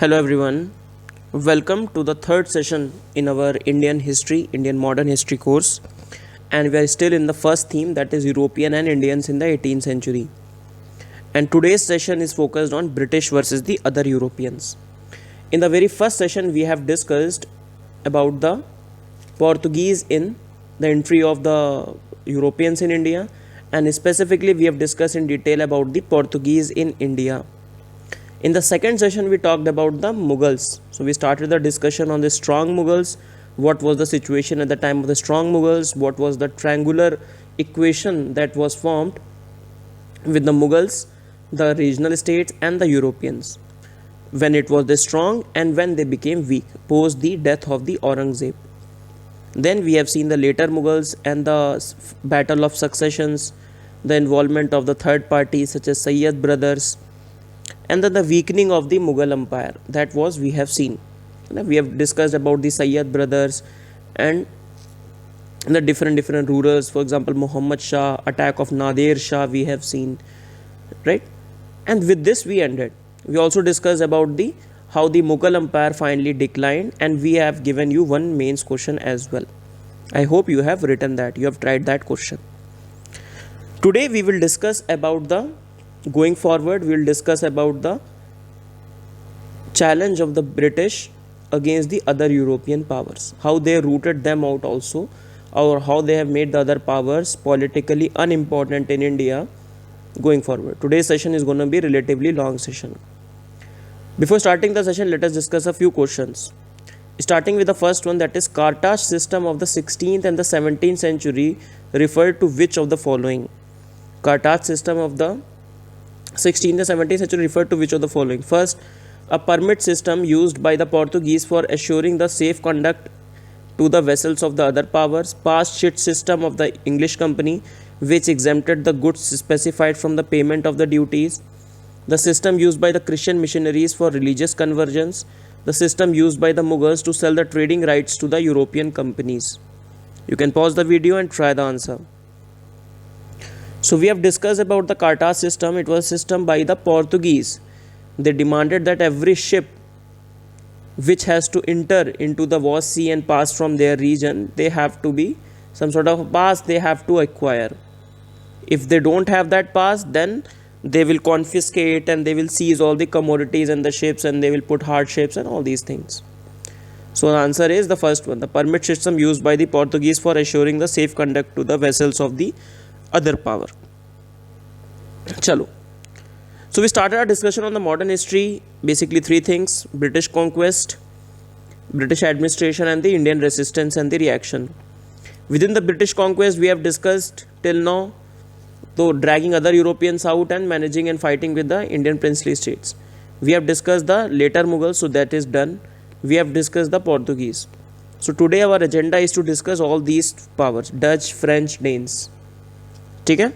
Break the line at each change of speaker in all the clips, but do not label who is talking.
Hello everyone. Welcome to the third session in our Indian modern history course. And we are still in the first theme, that is European and Indians in the 18th century. And today's session is focused on British versus the other Europeans. In the very first session, we have discussed about the Portuguese in the entry of the Europeans in India, and specifically we have discussed in detail about the Portuguese in India. In the second session, we talked about the Mughals. So we started the discussion on the strong Mughals. What was the situation at the time of the strong Mughals? What was the triangular equation that was formed with the Mughals, the regional states and the Europeans, when it was the strong and when they became weak post the death of the Aurangzeb. Then we have seen the later Mughals and the battle of successions, the involvement of the third parties such as Sayyid brothers, and then the weakening of the Mughal Empire. That was we have seen. We have discussed about the Sayyid brothers and the different rulers. For example, Muhammad Shah, attack of Nadir Shah we have seen, right? And with this we ended. We also discussed about the how the Mughal Empire finally declined, and we have given you one mains question as well. I hope you have written that, you have tried that question. Today we will discuss about the going forward, we will discuss about the challenge of the British against the other European powers, how they rooted them out also, or how they have made the other powers politically unimportant in India going forward. Today's session is going to be relatively long session. Before starting the session, let us discuss a few questions. Starting with the first one, that is Cartage system of the 16th and the 17th century referred to which of the following? Cartage system of the 16th and 17th century referred to which of the following? First, a permit system used by the Portuguese for assuring the safe conduct to the vessels of the other powers. Past ship system of the English company, which exempted the goods specified from the payment of the duties. The system used by the Christian missionaries for religious conversions. The system used by the Mughals to sell the trading rights to the European companies. You can pause the video and try the answer. So we have discussed about the Cartage system. It was a system by the Portuguese. They demanded that every ship which has to enter into the vast sea and pass from their region, they have to be some sort of pass they have to acquire. If they don't have that pass, then they will confiscate and they will seize all the commodities and the ships, and they will put hardships and all these things. So the answer is the first one, the permit system used by the Portuguese for assuring the safe conduct to the vessels of the other power. Chalo. So we started our discussion on the modern history, basically three things: British conquest, British administration, and the Indian resistance and the reaction. Within the British conquest, we have discussed till now, though dragging other Europeans out and managing and fighting with the Indian princely states. We have discussed the later Mughals, so that is done. We have discussed the Portuguese. So today our agenda is to discuss all these powers: Dutch, French, Danes. Okay?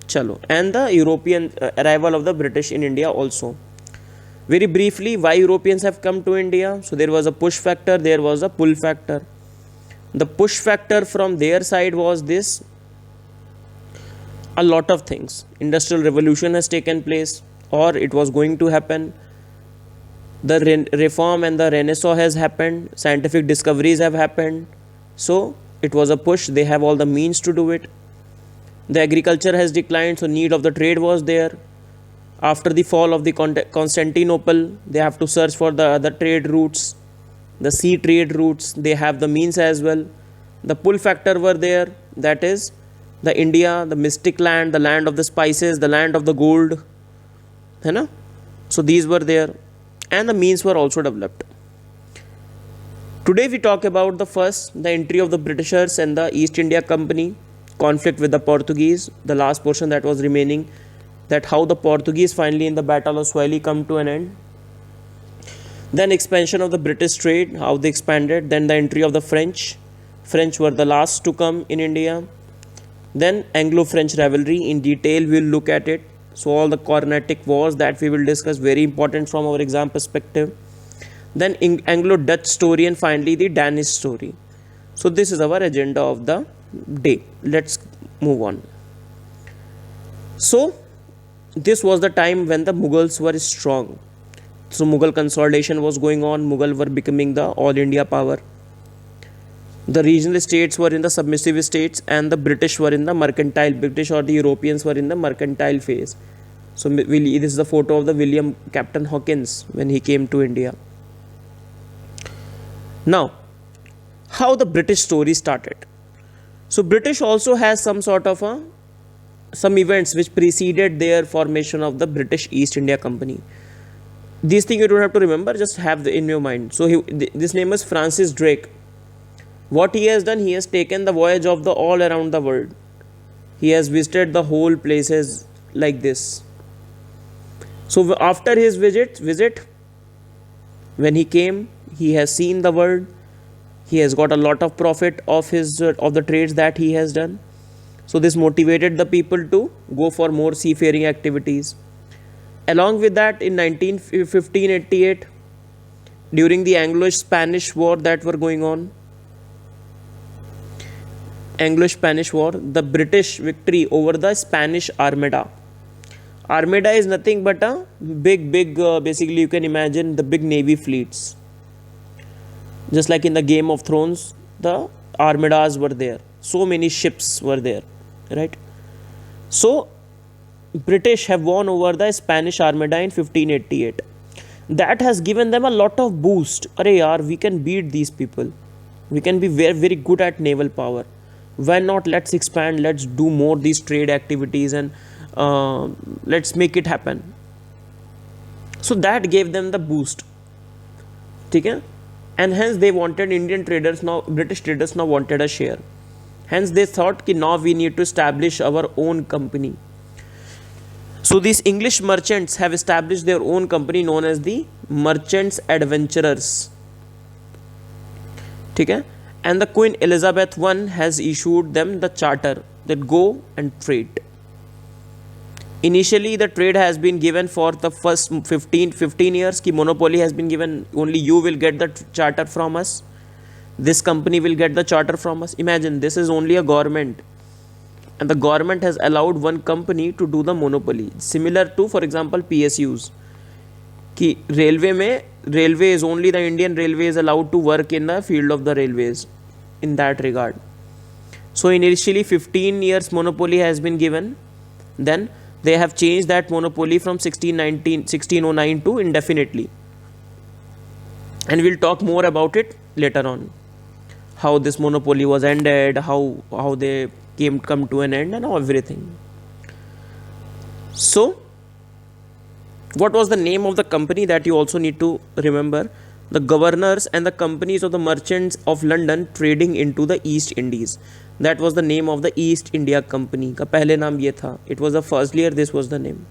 Chalo. And the European arrival of the British in India also. Very briefly, why Europeans have come to India? So there was a push factor, there was a pull factor. The push factor from their side was this: a lot of things. Industrial revolution has taken place, or it was going to happen. The reform and the renaissance has happened. Scientific discoveries have happened. So it was a push. They have all the means to do it. The agriculture has declined, so need of the trade was there. After the fall of the Constantinople, they have to search for the other trade routes, the sea trade routes. They have the means as well. The pull factor were there, that is the India, the mystic land, the land of the spices, the land of the gold. So these were there, and the means were also developed. Today we talk about the entry of the Britishers and the East India Company, conflict with the Portuguese, the last portion that was remaining, that how the Portuguese finally in the battle of Swahili come to an end. Then expansion of the British trade, how they expanded. Then the entry of the French. French were the last to come in India. Then Anglo-French rivalry, in detail we will look at it. So all the Carnatic wars that we will discuss, very important from our exam perspective. Then Anglo-Dutch story, and finally the Danish story. So this is our agenda of the day. Let's move on. So this was the time when the Mughals were strong. So Mughal consolidation was going on. Mughal were becoming the all India power. The regional states were in the submissive states, and the British were in the mercantile. British or the Europeans were in the mercantile phase. So this is the photo of the William Captain Hawkins when he came to India. Now, how the British story started. So British also has some sort of some events which preceded their formation of the British East India Company. These things you don't have to remember, just have in your mind. So this name is Francis Drake. What he has done, he has taken the voyage of the all around the world. He has visited the whole places like this. So after his visit, when he came, he has seen the world. He has got a lot of profit of the trades that he has done. So this motivated the people to go for more seafaring activities. Along with that, in 1588, during the Anglo-Spanish War that were going on, Anglo-Spanish War, the British victory over the Spanish Armada. Armada is nothing but a big, basically you can imagine the big navy fleets. Just like in the Game of Thrones, the Armadas were there. So many ships were there, right? So, British have won over the Spanish Armada in 1588. That has given them a lot of boost. Arey yaar, we can beat these people. We can be very, very good at naval power. Why not? Let's expand. Let's do more these trade activities and let's make it happen. So that gave them the boost. Okay? And hence they wanted Indian traders now, British traders now wanted a share. Hence they thought that now we need to establish our own company. So these English merchants have established their own company known as the Merchants Adventurers. Okay? And the Queen Elizabeth I has issued them the charter that go and trade. Initially, the trade has been given for the first 15 years. Ki monopoly has been given. Only you will get the charter from us. This company will get the charter from us. Imagine, this is only a government. And the government has allowed one company to do the monopoly. Similar to, for example, PSUs. Ki railway is only the Indian Railway is allowed to work in the field of the railways. In that regard. So initially 15 years monopoly has been given. Then they have changed that monopoly from 1609 to indefinitely. And we'll talk more about it later on. How this monopoly was ended, how they come to an end and everything. So, what was the name of the company that you also need to remember? The governors and the companies of the merchants of London trading into the East Indies. That was the name of the East India Company. का पहले नाम ये था. It was the first year. This was the name.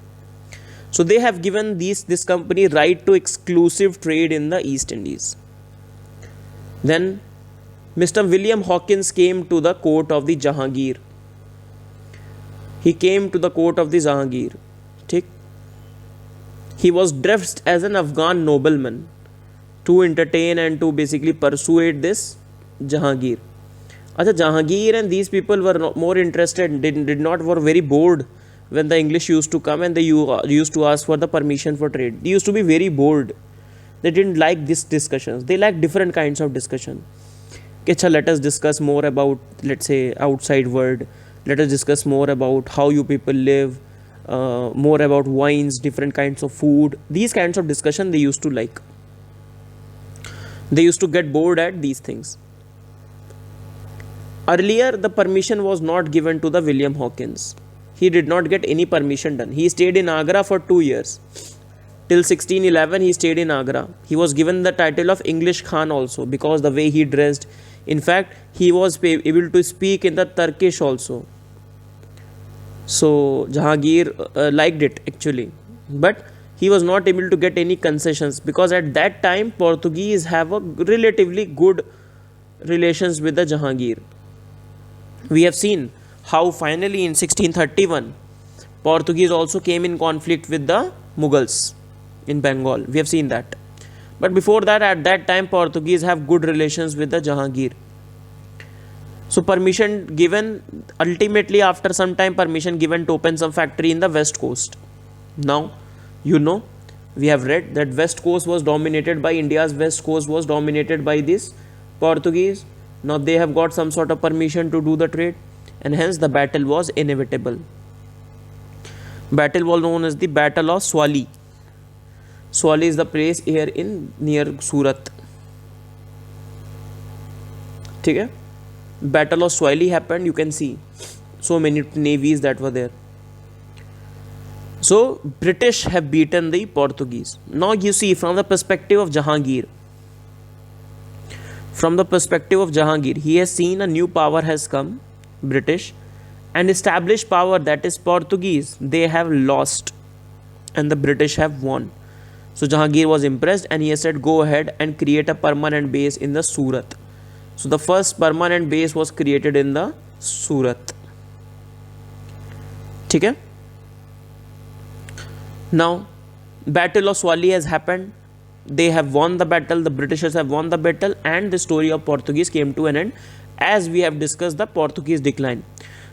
So they have given this company right to exclusive trade in the East Indies. Then Mr. William Hawkins came to the court of the Jahangir. He came to the court of the Jahangir. ठीक? He was dressed as an Afghan nobleman to entertain and to basically persuade this Jahangir. Achha, Jahangir and these people were more interested, were very bored when the English used to come and they used to ask for the permission for trade. They used to be very bored. They didn't like these discussions. They liked different kinds of discussion. Okay, let us discuss more about, let's say, outside world. Let us discuss more about how you people live, more about wines, different kinds of food. These kinds of discussion they used to like. They used to get bored at these things. Earlier, the permission was not given to the William Hawkins. He did not get any permission done. He stayed in Agra for 2 years. Till 1611, he stayed in Agra. He was given the title of English Khan also because the way he dressed. In fact, he was able to speak in the Turkish also. So, Jahangir liked it actually. But he was not able to get any concessions because at that time, Portuguese have a relatively good relations with the Jahangir. We have seen how finally in 1631, Portuguese also came in conflict with the Mughals in Bengal. We have seen that. But before that, at that time, Portuguese have good relations with the Jahangir. So permission given, ultimately after some time permission given to open some factory in the west coast. Now, you know, We have read that west coast was dominated by India's west coast was dominated by this Portuguese. Now they have got some sort of permission to do the trade, and hence the battle was inevitable. Battle was known as the Battle of Swahili. Swahili is the place here in near Surat. ठीक है. Battle of Swahili happened. You can see so many navies that were there. So British have beaten the Portuguese. Now you see from the perspective of Jahangir. From the perspective of Jahangir, he has seen a new power has come, British, and established power, that is Portuguese, they have lost and the British have won. So Jahangir was impressed and he has said go ahead and create a permanent base in the Surat. So the first permanent base was created in the Surat. ठीक है. Now Battle of Swahili has happened. They have won the battle, the Britishers have won the battle, and the story of Portuguese came to an end, as we have discussed the Portuguese decline.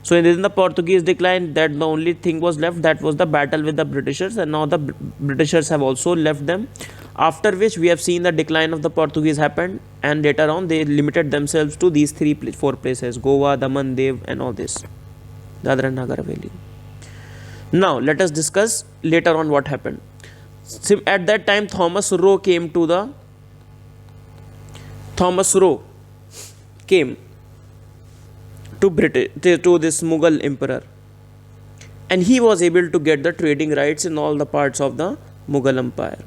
So in the Portuguese decline, that the only thing was left, that was the battle with the Britishers, and now the Britishers have also left them, after which we have seen the decline of the Portuguese happened, and later on they limited themselves to these four places, Goa, Daman, Dev and all this, Dadra and Nagar Haveli. Now let us discuss later on what happened. At that time, Thomas Roe came to this Mughal emperor, and he was able to get the trading rights in all the parts of the Mughal empire.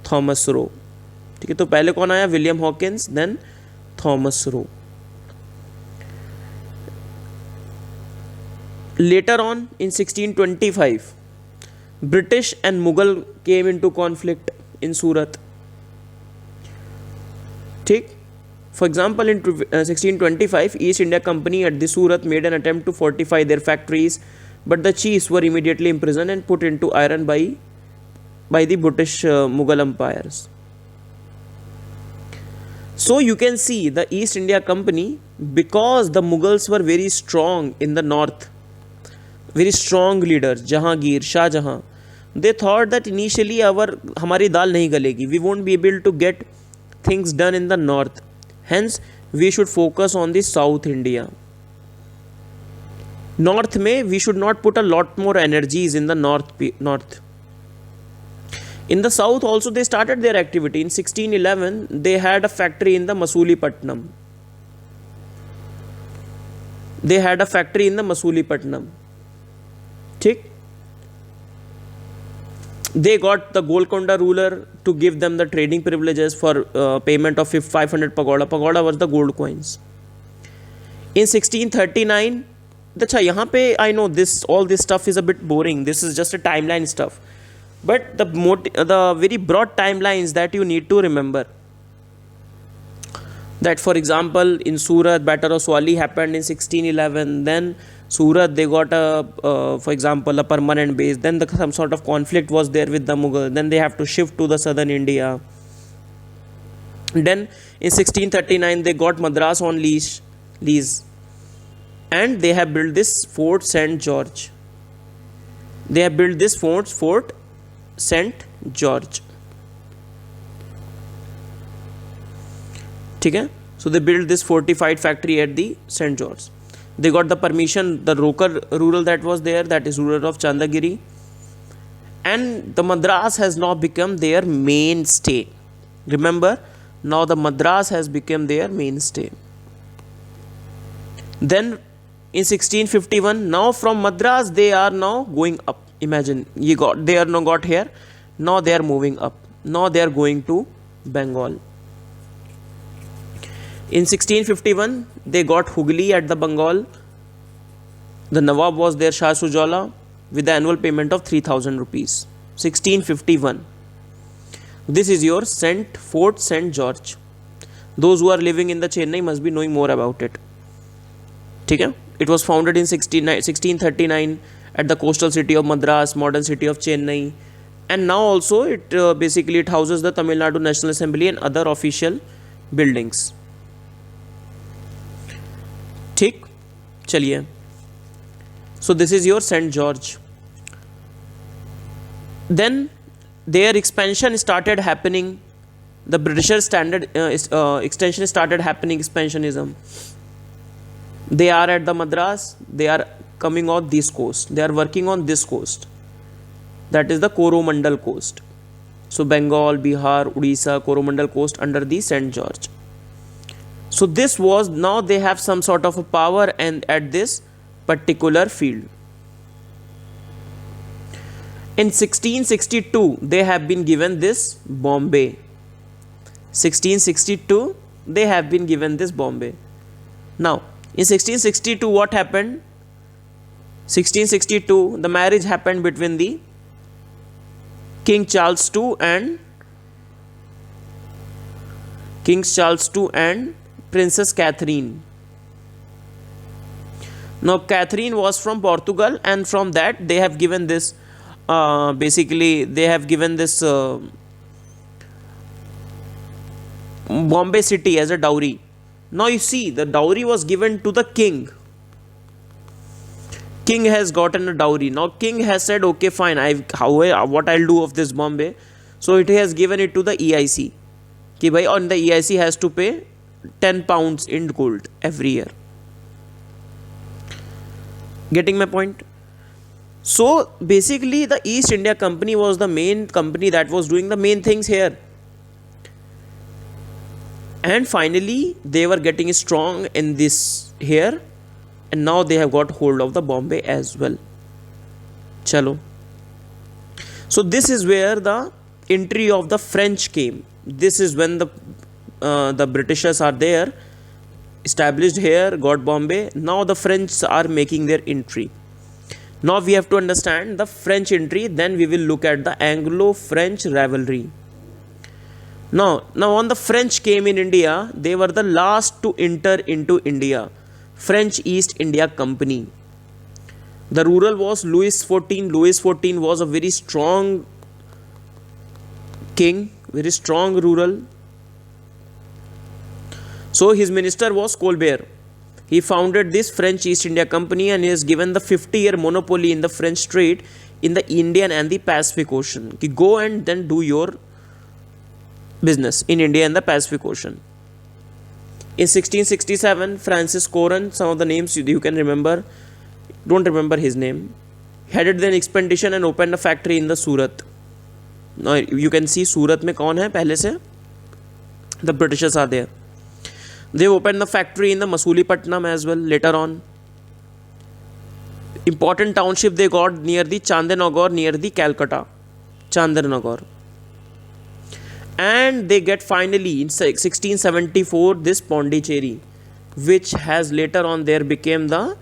Thomas Roe. ठीक है. तो पहले कौन आया? William Hawkins, then Thomas Roe. Later on in 1625, British and Mughal came into conflict in Surat. ठीक. For example, in 1625, East India Company at the Surat made an attempt to fortify their factories, but the chiefs were immediately imprisoned and put into iron by the British Mughal empires. So you can see the East India Company, because the Mughals were very strong in the north, very strong leaders, Jahangir, Shah Jahan, they thought that initially हमारी दाल नहीं गलेगी, we won't be able to get things done in the north, hence we should focus on the South India. North में we should not put a lot more energies in the north. In the south also they started their activity. In 1611 they had a factory in the Masulipattnam. ठीक. They got the Golconda ruler to give them the trading privileges for payment of 500 pagoda. Pagoda was the gold coins. In 1639, यहाँ पे I know all this stuff is a bit boring. This is just a timeline stuff. But the very broad timelines that you need to remember. That for example, in Surat, Battle of Swahili happened in 1611. Then Surat, they got for example, a permanent base. Then some sort of conflict was there with the Mughal. Then they have to shift to the southern India. Then in 1639, they got Madras on lease. And they have built this Fort St. George. Fort St. George. ठीक है. So they built this fortified factory at the St. George. They got the permission, the rural that was there, that is rural of Chandagiri, and the Madras has now become their mainstay. Remember, now the Madras has become their mainstay. Then in 1651, now from Madras they are now going up. Imagine, they are now got here, now they are moving up. Now they are going to Bengal. In 1651, they got Hooghly at the Bengal. The Nawab was there, Shah Sujala, with the annual payment of 3,000 rupees. 1651. This is your Fort St. George. Those who are living in the Chennai must be knowing more about it. ठीक है? It was founded in 1639 at the coastal city of Madras, modern city of Chennai. And now also it houses the Tamil Nadu National Assembly and other official buildings. ठीक. चलिए. So this is your St. George. Then their expansion started happening. The British standard extension started happening, expansionism. They are at the Madras, they are coming on this coast, they are working on this coast, that is the Coromandel coast. So Bengal, Bihar, Odisha, Coromandel coast under the St. George. So this was, now they have some sort of a power and at this particular field. In 1662 they have been given this Bombay. 1662 they have been given this Bombay. Now in 1662 what happened? 1662 the marriage happened between the King Charles II and Princess Catherine. Now Catherine was from Portugal, and from that they have given this basically they have given this Bombay city as a dowry. Now you see, the dowry was given to the king. King has gotten a dowry. Now king has said, okay fine, what I'll do of this Bombay. So it has given it to the EIC. Ki bhai, and the EIC has to pay 10 pounds in gold every year. Getting my point? So basically the East India Company was the main company that was doing the main things here. And finally they were getting strong in this here, and now they have got hold of the Bombay as well. Chalo. So this is where the entry of the French came. This is when the Britishers are there, established here, got Bombay. Now the French are making their entry. Now we have to understand the French entry, then we will look at the Anglo-French rivalry. Now when the French came in India, they were the last to enter into India. French East India Company. The ruler was Louis XIV. Louis XIV was a very strong king, very strong ruler. So his minister was Colbert. He founded this French East India Company and he has given the 50-year monopoly in the French trade in the Indian and the Pacific Ocean. Go and then do your business in India and the Pacific Ocean. In 1667, Francis Coran, some of the names you can remember, don't remember his name, headed an expedition and opened a factory in the Surat. Now you can see Surat mein kaun hai pehle se? The Britishers are there. They opened the factory in the Masulipattnam as well later on. Important township they got near the Chandanagar, near the Calcutta. Chandanagar. And they get finally in 1674 this Pondicherry, which has later on there became the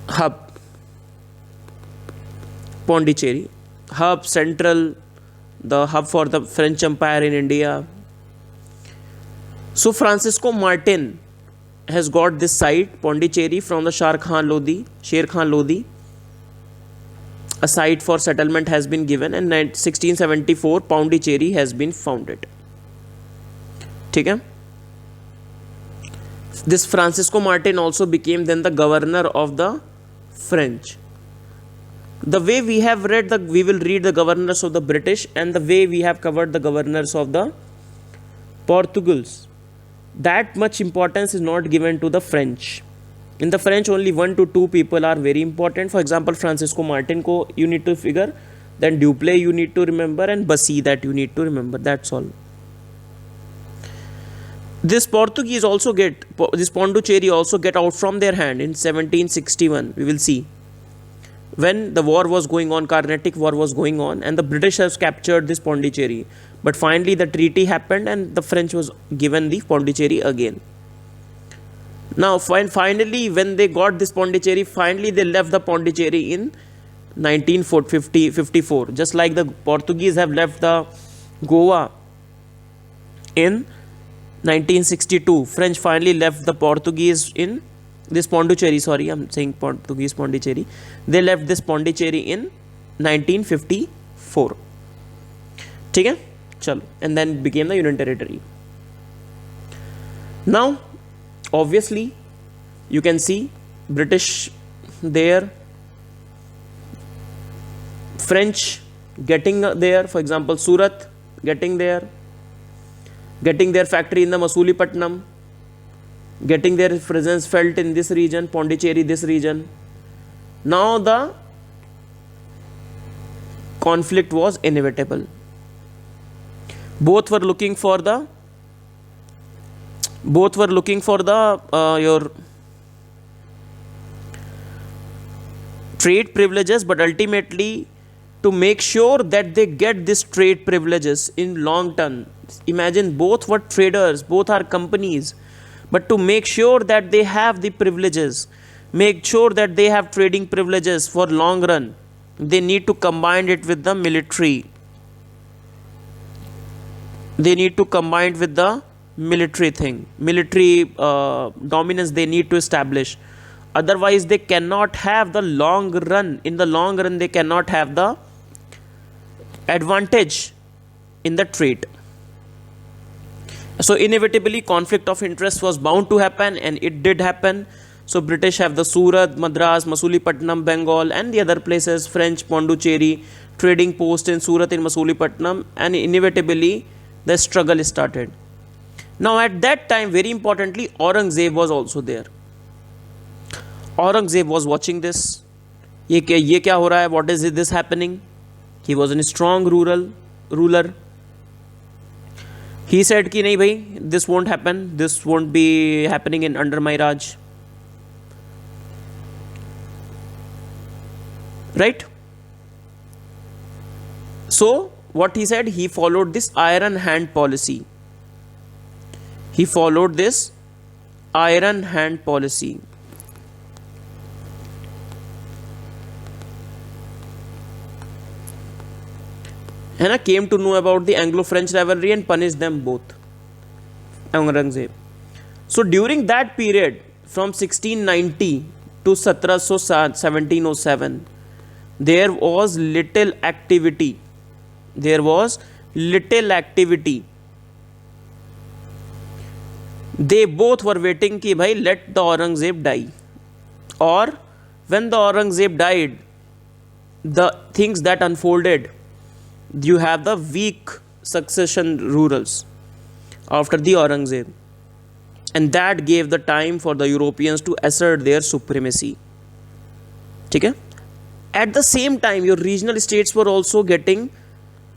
hub. Pondicherry. Hub, central, the hub for the French Empire in India. So Francisco Martin has got this site, Pondicherry, from the Sher Khan Lodi. A site for settlement has been given, and in 1674 Pondicherry has been founded. Okay? This Francisco Martin also became then the governor of the French. The way we have read we will read the governors of the British, and the way we have covered the governors of the Portugals, that much importance is not given to the French. In the French, only 1 to 2 people are very important. For example, Francisco Martin ko you need to figure, then Duplay you need to remember, and Bassi that you need to remember. That's all. This Portuguese also this Pondicherry also get out from their hand in 1761. We will see. When the war was going on, Carnatic war was going on, and the British has captured this Pondicherry. But finally the treaty happened and the French was given the Pondicherry again. Now finally when they got this Pondicherry, finally they left the Pondicherry in 1954. Just like the Portuguese have left the Goa in 1962. French finally left the Portuguese in this Pondicherry, sorry, I'm saying Portuguese Pondicherry. They left this Pondicherry in 1954. Okay? Chalo. And then became the Union Territory. Now, obviously, you can see British there, French getting there, for example, Surat, getting there, getting their factory in the Masulipatnam, getting their presence felt in this region, Pondicherry, this region. Now the conflict was inevitable. Both were looking for the your trade privileges, but ultimately to make sure that they get this trade privileges in long term. Imagine, both were traders, both are companies, but to make sure that they have the privileges, make sure that they have trading privileges for long run, they need to combine it with the military. They need to combine it with the military thing, military dominance they need to establish. Otherwise they cannot have the long run. In the long run they cannot have the advantage in the trade. So inevitably conflict of interest was bound to happen, and it did happen. So British have the Surat, Madras, Masulipatnam, Bengal, and the other places, French Pondicherry, trading post in Surat, in Masulipatnam, and inevitably the struggle started. Now at that time, very importantly, Aurangzeb was also there. Aurangzeb was watching this. ये क्या हो रहा है? What is this happening? He was a strong ruler. He said कि नहीं भाई, this won't happen. This won't be happening in under my Raj. Right? So what he said, he followed this iron hand policy. He followed this iron hand policy. Hannah came to know about the Anglo-French rivalry and punished them both. Aurangzeb. So during that period, from 1690 to 1707, there was little activity. They both were waiting कि भाई let the Aurangzeb die. Or when the Aurangzeb died, the things that unfolded, you have the weak succession rulers after the Aurangzeb, and that gave the time for the Europeans to assert their supremacy. Okay? At the same time, your regional states were also getting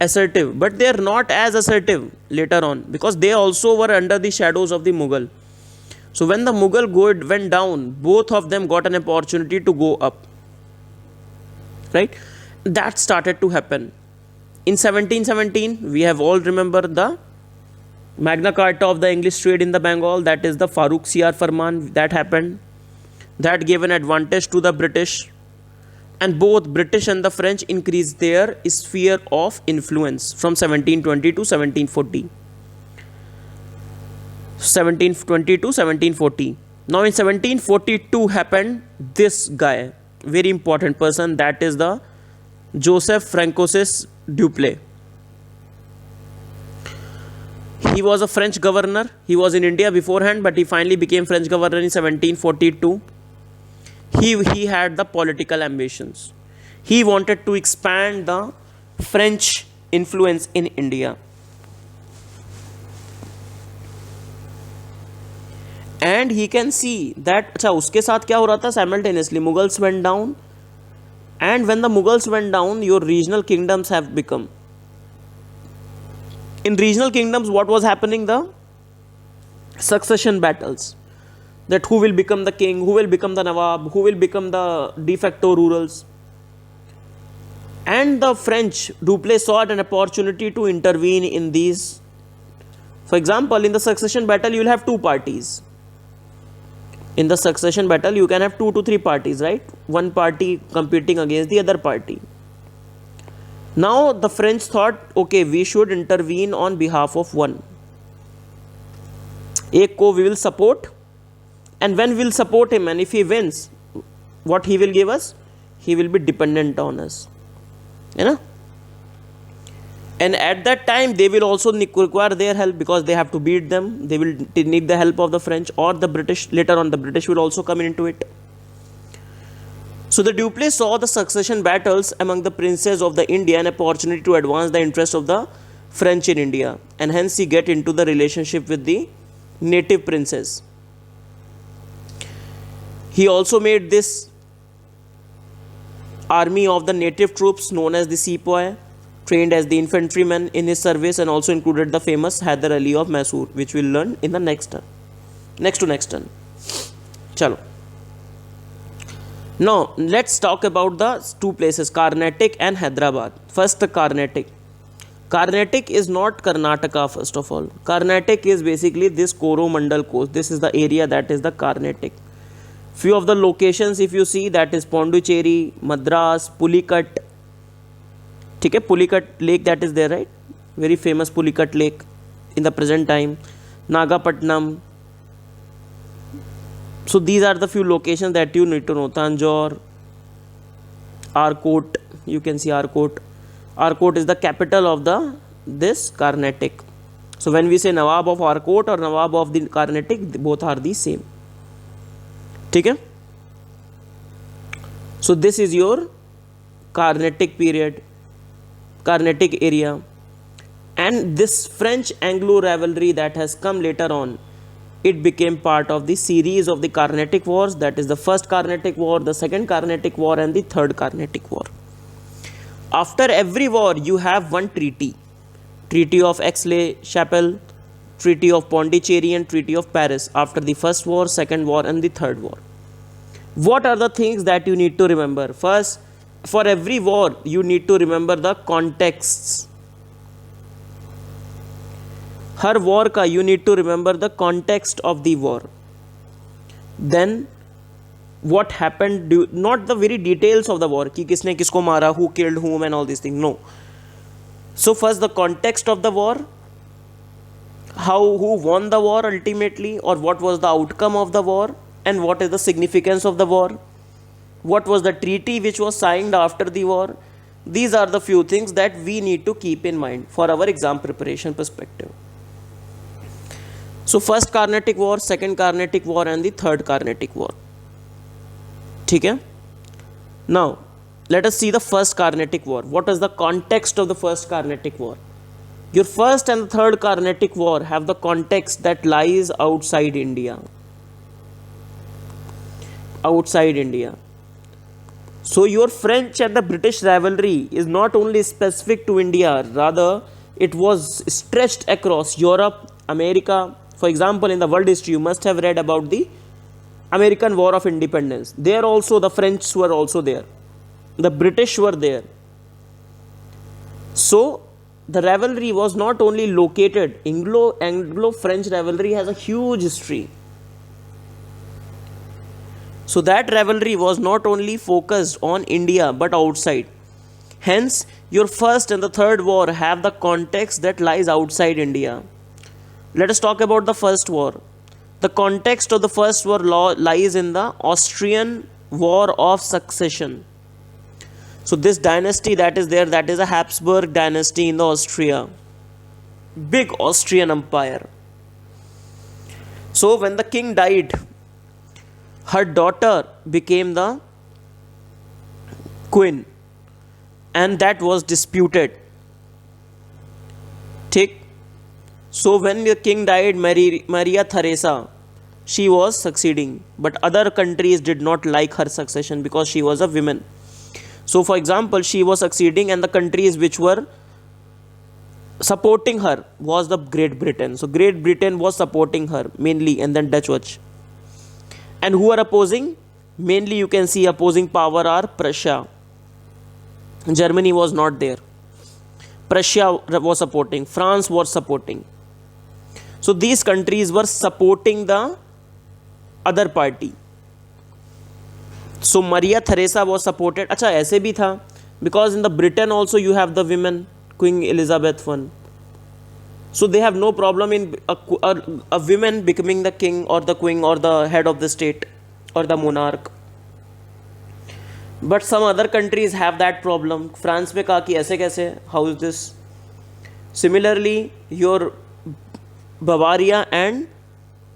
assertive, but they are not as assertive later on, because they also were under the shadows of the Mughal. So when the Mughal went down, both of them got an opportunity to go up. Right? That started to happen. In 1717, we have all remember the Magna Carta of the English trade in the Bengal, that is the Farooq Siyar Farman, that happened. That gave an advantage to the British, and both British and the French increased their sphere of influence from 1720 to 1740. 1720 to 1740. Now in 1742 happened this guy, very important person, that is the Joseph Francois Dupleix. He was a French governor. He was in India beforehand, but he finally became French governor in 1742. He had the political ambitions. He wanted to expand the French influence in India. And he can see that अच्छा उसके साथ क्या हो रहा था simultaneously, Mughals went down, and when the Mughals went down, your regional kingdoms have become. In regional kingdoms, what was happening? The succession battles. That who will become the king, who will become the Nawab, who will become the de facto rulers. And the French, Dupleix sought an opportunity to intervene in these. For example, in the succession battle, you will have two parties. In the succession battle, you can have 2 to 3 parties, right? One party competing against the other party. Now, the French thought, okay, we should intervene on behalf of one. Ek ko we will support, and when we will support him, and if he wins, what he will give us? He will be dependent on us. You know? And at that time, they will also require their help, because they have to beat them. They will need the help of the French or the British. Later on, the British will also come into it. So the Duplessis saw the succession battles among the princes of the India an opportunity to advance the interest of the French in India, and hence he get into the relationship with the native princes. He also made this army of the native troops known as the sepoy, trained as the infantrymen in his service, and also included the famous Hyder Ali of Mysore, which we'll learn in the next turn. Next turn. Chalo. Now let's talk about the two places, Carnatic and Hyderabad. First, the Carnatic. Carnatic is not Karnataka, first of all. Carnatic is basically this Coromandel coast. This is the area that is the Carnatic. Few of the locations, if you see, that is Pondicherry, Madras, Pulicat. Okay, Pulicat lake, that is there, right? Very famous Pulicat lake in the present time. Nagapatnam. So these are the few locations that you need to know. Tanjore, Arcot. You can see Arcot. Arcot is the capital of this Carnatic. So when we say Nawab of Arcot or Nawab of the Carnatic, both are the same. Okay? So this is your Carnatic period, Carnatic area, and this French-Anglo rivalry that has come later on, it became part of the series of the Carnatic Wars, that is the first Carnatic War, the second Carnatic War, and the third Carnatic War. After every war, you have one treaty. Treaty of Aix-la-Chapelle, Treaty of Pondicherry, and Treaty of Paris after the first war, second war, and the third war. What are the things that you need to remember? First, for every war, you need to remember the contexts. Her war का you need to remember the context of the war. Then what happened, not the very details of the war, कि किसने किसको मारा, who killed whom and all these things, no. So first the context of the war, who won the war ultimately, or what was the outcome of the war, and what is the significance of the war, what was the treaty which was signed after the war. These are the few things that we need to keep in mind for our exam preparation perspective. So first Carnatic War, second Carnatic War, and the third Carnatic War. Okay? Now let us see the first Carnatic War. What is the context of the first Carnatic War? Your first and the third Carnatic War have the context that lies outside India. Outside India. So your French and the British rivalry is not only specific to India, rather it was stretched across Europe, America. For example, in the world history, you must have read about the American War of Independence. There also the French were also there. The British were there. So the rivalry was not only located, Anglo-French rivalry has a huge history. So that rivalry was not only focused on India but outside. Hence, your first and the third war have the context that lies outside India. Let us talk about the first war. The context of the first war lies in the Austrian War of Succession. So this dynasty that is there, that is a Habsburg dynasty in the Austria. Big Austrian empire. So when the king died, her daughter became the queen, and that was disputed. Take. So when the king died, Maria Theresa, she was succeeding, but other countries did not like her succession because she was a woman. So for example, she was succeeding, and the countries which were supporting her was the Great Britain. So Great Britain was supporting her mainly, and then Dutch watch. And who are opposing? Mainly you can see opposing power are Prussia. Germany was not there. Prussia was supporting. France was supporting. So these countries were supporting the other party. So Maria Theresa was supported. अच्छा ऐसे भी था, because in the Britain also you have the women, Queen Elizabeth I. So they have no problem in a woman becoming the king or the queen or the head of the state or the monarch. But some other countries have that problem. France में कहा कि ऐसे कैसे, how is this? Similarly, your Bavaria and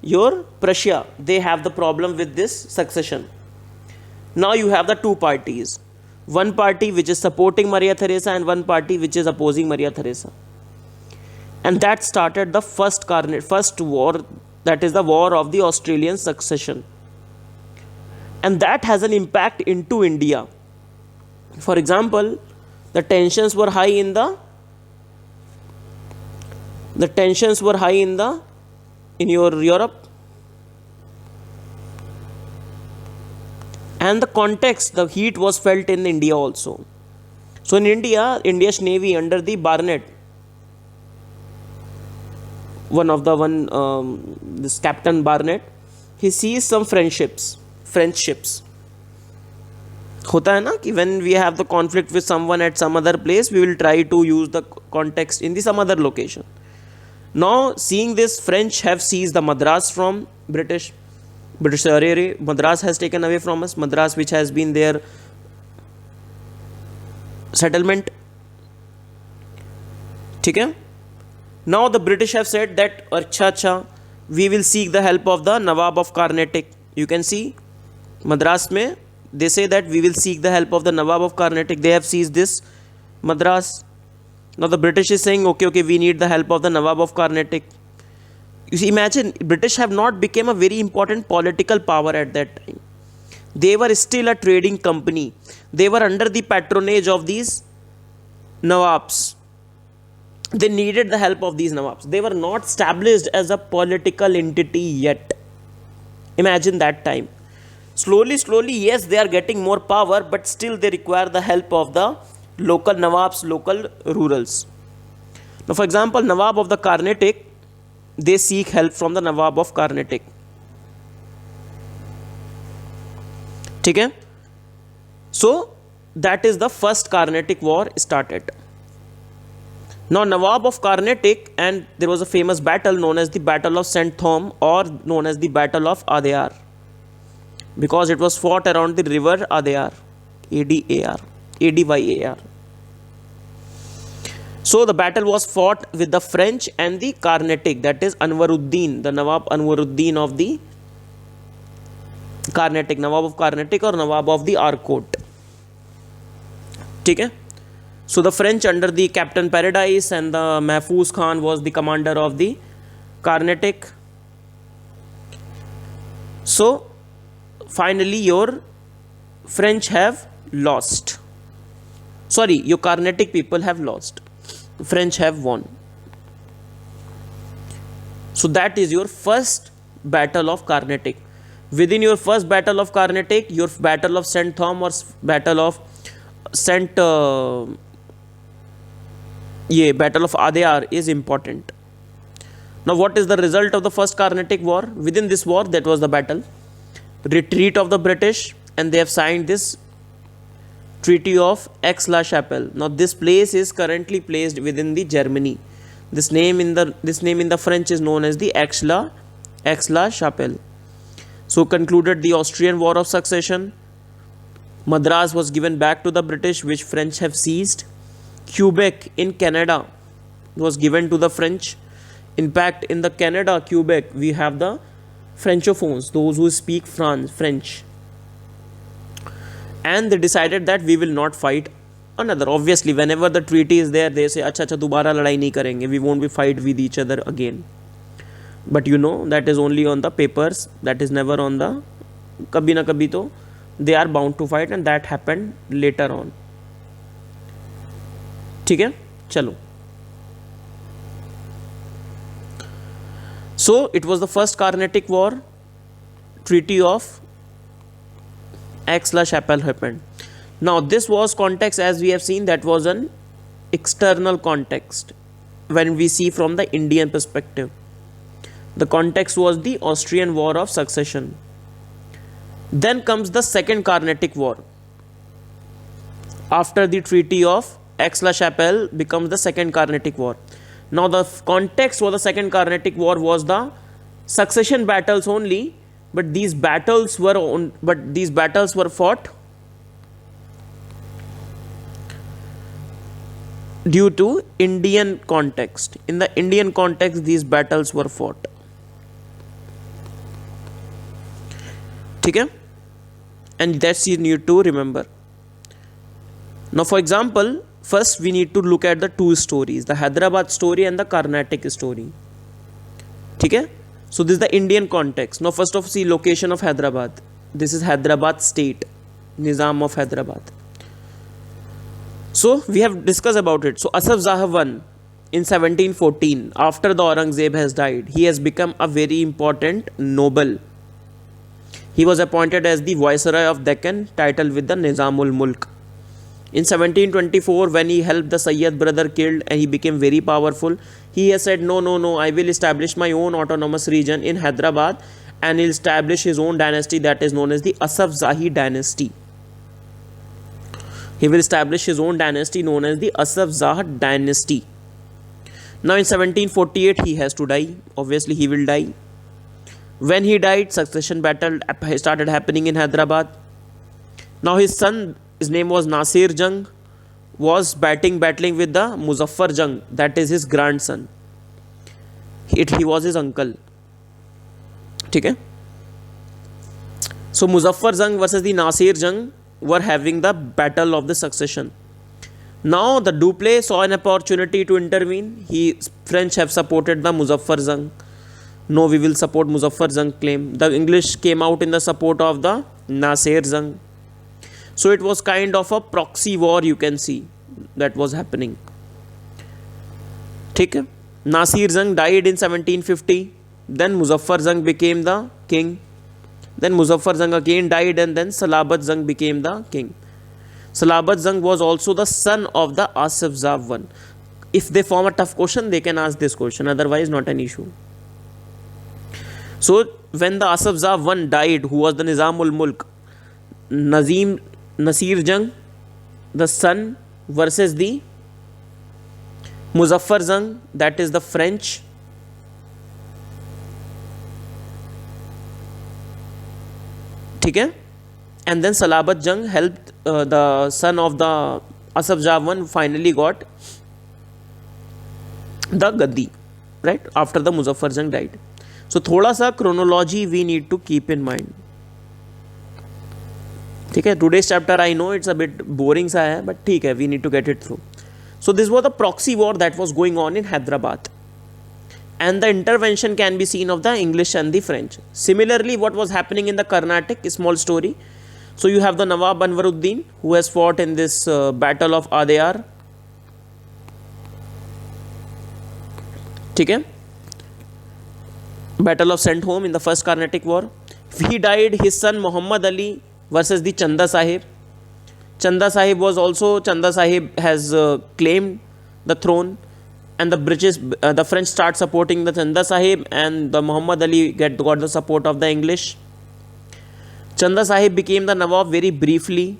your Prussia, they have the problem with this succession. Now you have the two parties, one party which is supporting Maria Theresa and one party which is opposing Maria Theresa, and that started the first war, that is the war of the Australian succession, and that has an impact into India. For example, the tensions were high in your Europe, and the context, the heat was felt in India also. So in India, India's navy under the Barnett, this Captain Barnett, he sees some French ships. होता है ना कि when we have the conflict with someone at some other place, we will try to use the context in the some other location. Now seeing this, French have seized the Madras from British. Sorry, Madras has taken away from us. Madras, which has been their settlement. ठीक है. Now the British have said that अच्छा we will seek the help of the Nawab of Carnatic. You can see Madras में they say that we will seek the help of the Nawab of Carnatic. They have seized this Madras. Now the British is saying okay, we need the help of the Nawab of Carnatic. You see, imagine, British have not become a very important political power at that time. They were still a trading company. They were under the patronage of these Nawabs. They needed the help of these Nawabs. They were not established as a political entity yet. Imagine that time. Slowly, yes, they are getting more power, but still they require the help of the local Nawabs, local rurals. Now, for example, Nawab of the Carnatic, they seek help from the Nawab of Carnatic. ठीक है? So, that is the first Carnatic war started. Now, Nawab of Carnatic, and there was a famous battle known as the Battle of St. Thom, or known as the Battle of Adayar, because it was fought around the river Adayar, Adyar. So the battle was fought with the French and the Carnatic, that is Anwaruddin, the Nawab Anwaruddin of the Carnatic, Nawab of Carnatic or Nawab of the Arcot. ठीक है? So the French under the Captain Paradise and the Mahfuz Khan was the commander of the Carnatic. So finally your French have lost. Sorry, your Carnatic people have lost. French have won. So that is your first battle of Carnatic. Within your first battle of Carnatic, your battle of St. Thom or battle of battle of Adayar is important. Now what is the result of the first Carnatic war? Within this war, that was the battle. Retreat of the British, and they have signed this Treaty of Aix-la-Chapelle. Now this place is currently placed within the Germany. This name in the French is known as the Aix-la-Chapelle. So concluded the Austrian War of Succession. Madras was given back to the British, which French have seized. Quebec in Canada was given to the French. In fact, in the Canada, Quebec, we have the Francophones, those who speak French. And they decided that we will not fight another. Obviously, whenever the treaty is there, they say, अच्छा दोबारा लड़ाई नहीं करेंगे. We won't be fight with each other again. But you know, that is only on the papers. That is never on the कभी ना कभी तो they are bound to fight, and that happened later on. ठीक है, चलो. So it was the first Carnatic War. Treaty of Aix-la-Chapelle happened. Now this was context, as we have seen, that was an external context. When we see from the Indian perspective, the context was the Austrian War of Succession. Then comes the second Carnatic War. After the Treaty of Aix-la-Chapelle becomes the second Carnatic War. Now the context for the second Carnatic War was the succession battles only, but these battles were fought due to Indian context. In the Indian context, these battles were fought. ठीक है, and that's you need to remember. Now, for example, first we need to look at the two stories, the Hyderabad story and the Carnatic story. Okay? So this is the Indian context. Now, first of see location of Hyderabad. This is Hyderabad state, Nizam of Hyderabad. So we have discussed about it. So Asaf Zah I in 1714, after the Aurangzeb has died, he has become a very important noble. He was appointed as the Viceroy of Deccan, titled with the Nizamul Mulk. In 1724, when he helped the Sayyid brother killed and he became very powerful, he has said, no, I will establish my own autonomous region in Hyderabad, and he'll establish his own dynasty that is known as the Asaf Zahi dynasty. He will establish his own dynasty known as the Asaf Zah dynasty. Now in 1748 he has to die. Obviously he will die. When he died, succession battle started happening in Hyderabad. Now his son, his name was Nasir Jung, was battling with the Muzaffar Jung, that is his grandson. He was his uncle. Okay? So Muzaffar Jung versus the Nasir Jung were having the battle of the succession. Now the Dupleix saw an opportunity to intervene. French have supported the Muzaffar Jung. No, we will support Muzaffar Jung claim. The English came out in the support of the Nasir Jung. So it was kind of a proxy war, you can see, that was happening. Okay? Nasir Jung died in 1750. Then Muzaffar Jung became the king. Then Muzaffar Jung again died, and then Salabat Jung became the king. Salabat Jung was also the son of the Asaf Zah I. If they form a tough question, they can ask this question. Otherwise, not an issue. So, when the Asaf Zah I died, who was the Nizamul Mulk, Nasir Jung, the son, versus the Muzaffar Jung, that is the French. Okay? And then Salabat Jung helped the son of the Asaf Zah I finally got the Gaddi, right? After the Muzaffar Jung died. So, thoda sa chronology we need to keep in mind. Okay? Today's chapter, I know it's a bit boring sa hai, but okay, we need to get it through. So, this was the proxy war that was going on in Hyderabad. And the intervention can be seen of the English and the French. Similarly, what was happening in the Carnatic, a small story. So you have the Nawab Anwaruddin, who has fought in this battle of Adayar. Okay? Battle of Sent Home in the first Carnatic war. He died, his son Muhammad Ali versus the Chanda Sahib. Chanda Sahib has claimed the throne. And the French start supporting the Chanda Sahib, and the Muhammad Ali got the support of the English. Chanda Sahib became the Nawab very briefly.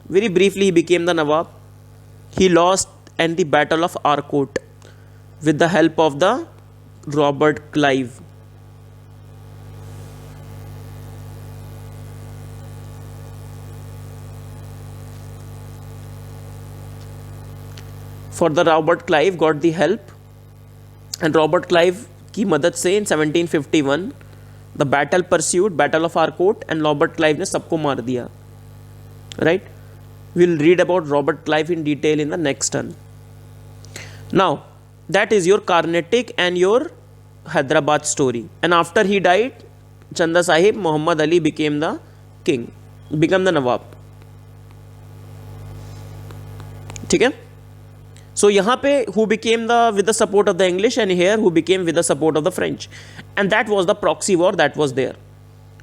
Very briefly he became the Nawab. He lost in the Battle of Arcot with the help of the Robert Clive. For the Robert Clive got the help, and Robert Clive की मदद से in 1751 the battle pursued, Battle of Arcot, and Robert Clive ने सबको मार दिया. Right? We'll read about Robert Clive in detail in the next turn. Now, that is your Carnatic and your Hyderabad story. And after he died, Chanda Sahib, Muhammad Ali became the king, became the Nawab. ठीक है? So यहाँ पे who became with the support of the English, and here who became with the support of the French, and that was the proxy war that was there.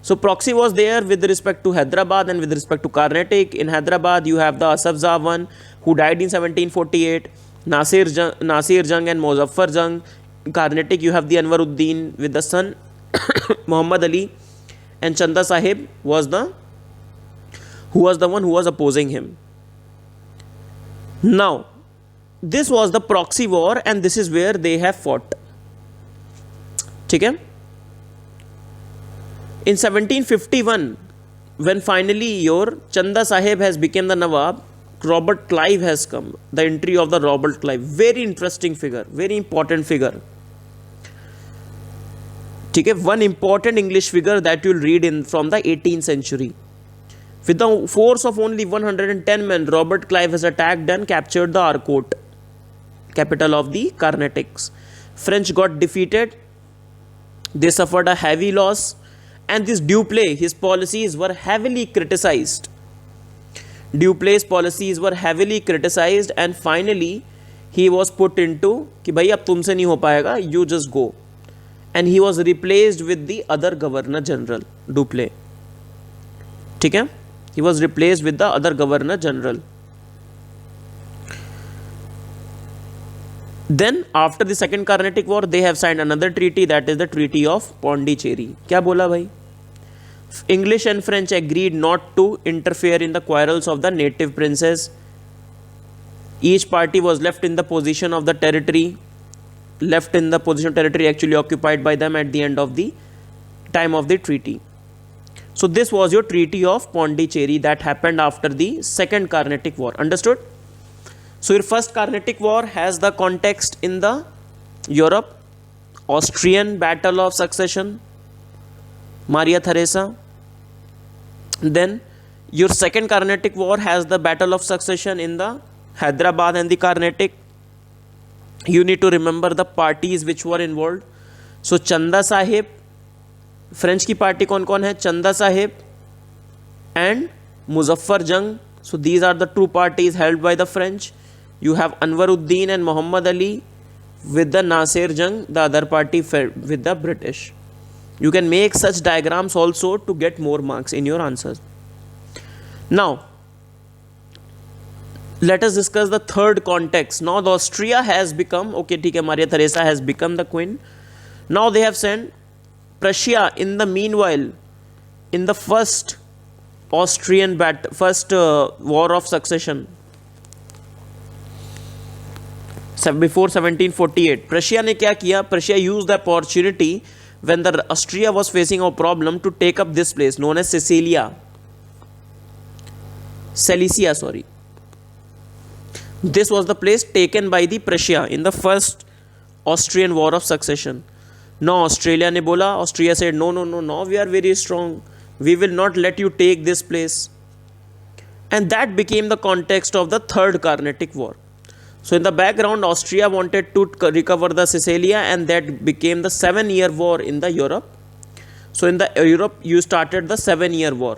So proxy was there with respect to Hyderabad and with respect to Carnatic. In Hyderabad you have the Asaf Zah I, who died in 1748, Nasir Jung and Muzaffar Jung. In Carnatic you have the Anwaruddin with the son Muhammad Ali, and Chanda Sahib was the one who was opposing him. Now, this was the proxy war, and this is where they have fought. Okay? In 1751, when finally your Chanda Sahib has become the Nawab, Robert Clive has come. The entry of the Robert Clive. Very interesting figure. Very important figure. Okay? One important English figure that you will read from the 18th century. With the force of only 110 men, Robert Clive has attacked and captured the Arcot, capital of the Carnatics. French got defeated. They suffered a heavy loss, and this Dupleix, his policies were heavily criticized. Dupleix' policies were heavily criticized, and finally he was put into कि भाई अब तुमसे नहीं हो पाएगा, you just go. And he was replaced with the other governor general, Dupleix. ठीक है? He was replaced with the other governor general. Then after the second Carnatic War, they have signed another treaty, that is the Treaty of Pondicherry. क्या बोला भाई? English and French agreed not to interfere in the quarrels of the native princes. Each party was left in the position of the territory, actually occupied by them at the end of the time of the treaty. So this was your Treaty of Pondicherry that happened after the second Carnatic War. Understood? So your first Carnatic War has the context in the Europe, Austrian Battle of Succession, Maria Theresa. Then your second Carnatic War has the Battle of Succession in the Hyderabad and the Carnatic. You need to remember the parties which were involved. So Chanda Sahib, French की party कौन कौन है? Chanda Sahib and Muzaffar Jung. So these are the two parties held by the French. You have Anwaruddin and Mohammed Ali with the Nasir Jung, the other party with the British. You can make such diagrams also to get more marks in your answers. Now, let us discuss the third context. Now, the Austria has become, okay, ठीक है, Maria Theresa has become the queen. Now, they have sent Prussia in the meanwhile in the first Austrian war of succession. Before 1748, Prussia ने क्या किया? Prussia used the opportunity when the Austria was facing a problem to take up this place known as Silesia. This was the place taken by the Prussia in the first Austrian war of succession. Now Australia ने बोला, Austria said no, we are very strong, we will not let you take this place. And that became the context of the third Carnatic War. So in the background, Austria wanted to recover the Silesia, and that became the 7-year war in the Europe. So in the Europe, you started the 7-year war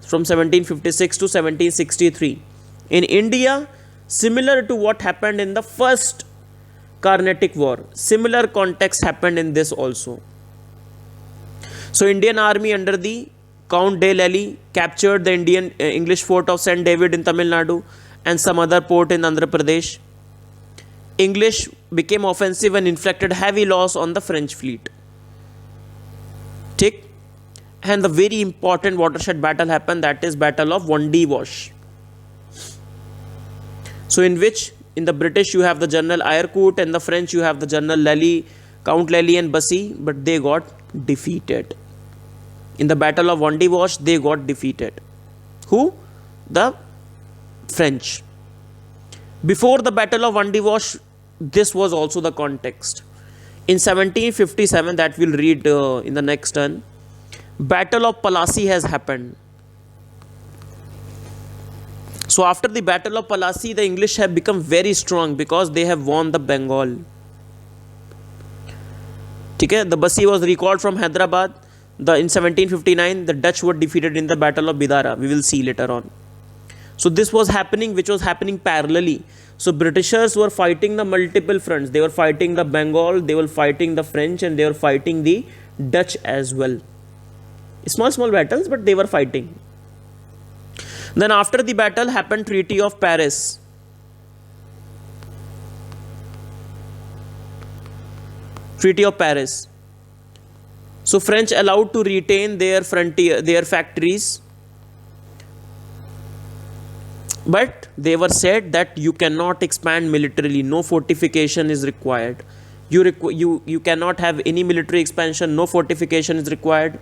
from 1756 to 1763. In India, similar to what happened in the first Carnatic War, similar context happened in this also. So Indian army under the Count de Lally captured the English fort of St. David in Tamil Nadu and some other port in Andhra Pradesh. English became offensive and inflicted heavy loss on the French fleet. Tick. And the very important watershed battle happened, that is Battle of Vandy Wash. So in which, in the British you have the General Ayrcourt, and the French you have the General Lally, Count Lally and Bussy, but they got defeated. In the Battle of Vandy Wash, they got defeated. Who? The French. Before the Battle of Vandy Wash, this was also the context. In 1757, that we'll read in the next turn, Battle of Plassey has happened. So after the Battle of Plassey, the English have become very strong because they have won the Bengal. Okay? The Bussy was recalled from Hyderabad. In 1759, the Dutch were defeated in the Battle of Bidara. We will see later on. So this was happening, which was happening parallelly. So Britishers were fighting the multiple fronts. They were fighting the Bengal, they were fighting the French, and they were fighting the Dutch as well. Small battles, but they were fighting. Then after the battle happened Treaty of Paris. Treaty of Paris. So French allowed to retain their frontier, their factories. But they were said that you cannot expand militarily, no fortification is required. You cannot have any military expansion, no fortification is required.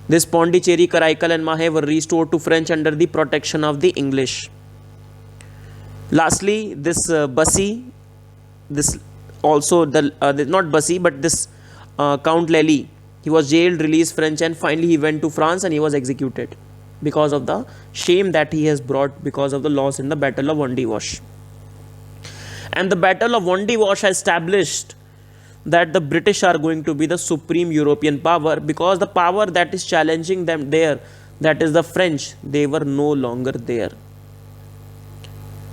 This Pondicherry, Karaikal and Mahe were restored to French under the protection of the English. Lastly, this Bussy, this also, not Bussy, but this Count Lally, he was jailed, released French, and finally he went to France and he was executed. because of the shame that he has brought because of the loss in the Battle of Wandiwash. And the Battle of Wandiwash has established that the British are going to be the supreme European power, because the power that is challenging them there, that is the French, they were no longer there.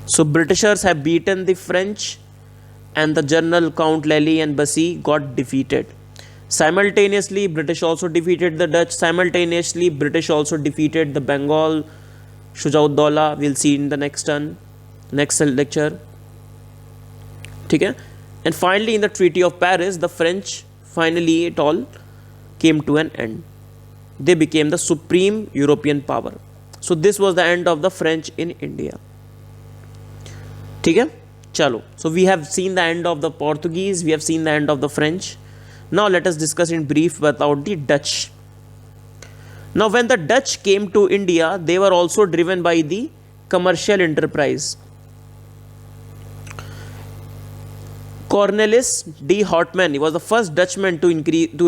So Britishers have beaten the French, and the General Count Lally and Bassy got defeated. Simultaneously, British also defeated the Dutch. Simultaneously, British also defeated the Bengal, Shujauddaulah. We'll see in the next lecture. Okay? And finally, in the Treaty of Paris, the French, finally it all came to an end. They became the supreme European power. So this was the end of the French in India. Okay? Chalo. So we have seen the end of the Portuguese, we have seen the end of the French. Now let us discuss in brief about the Dutch. Now when the Dutch came to India, they were also driven by the commercial enterprise. Cornelis de Houtman, he was the first Dutchman to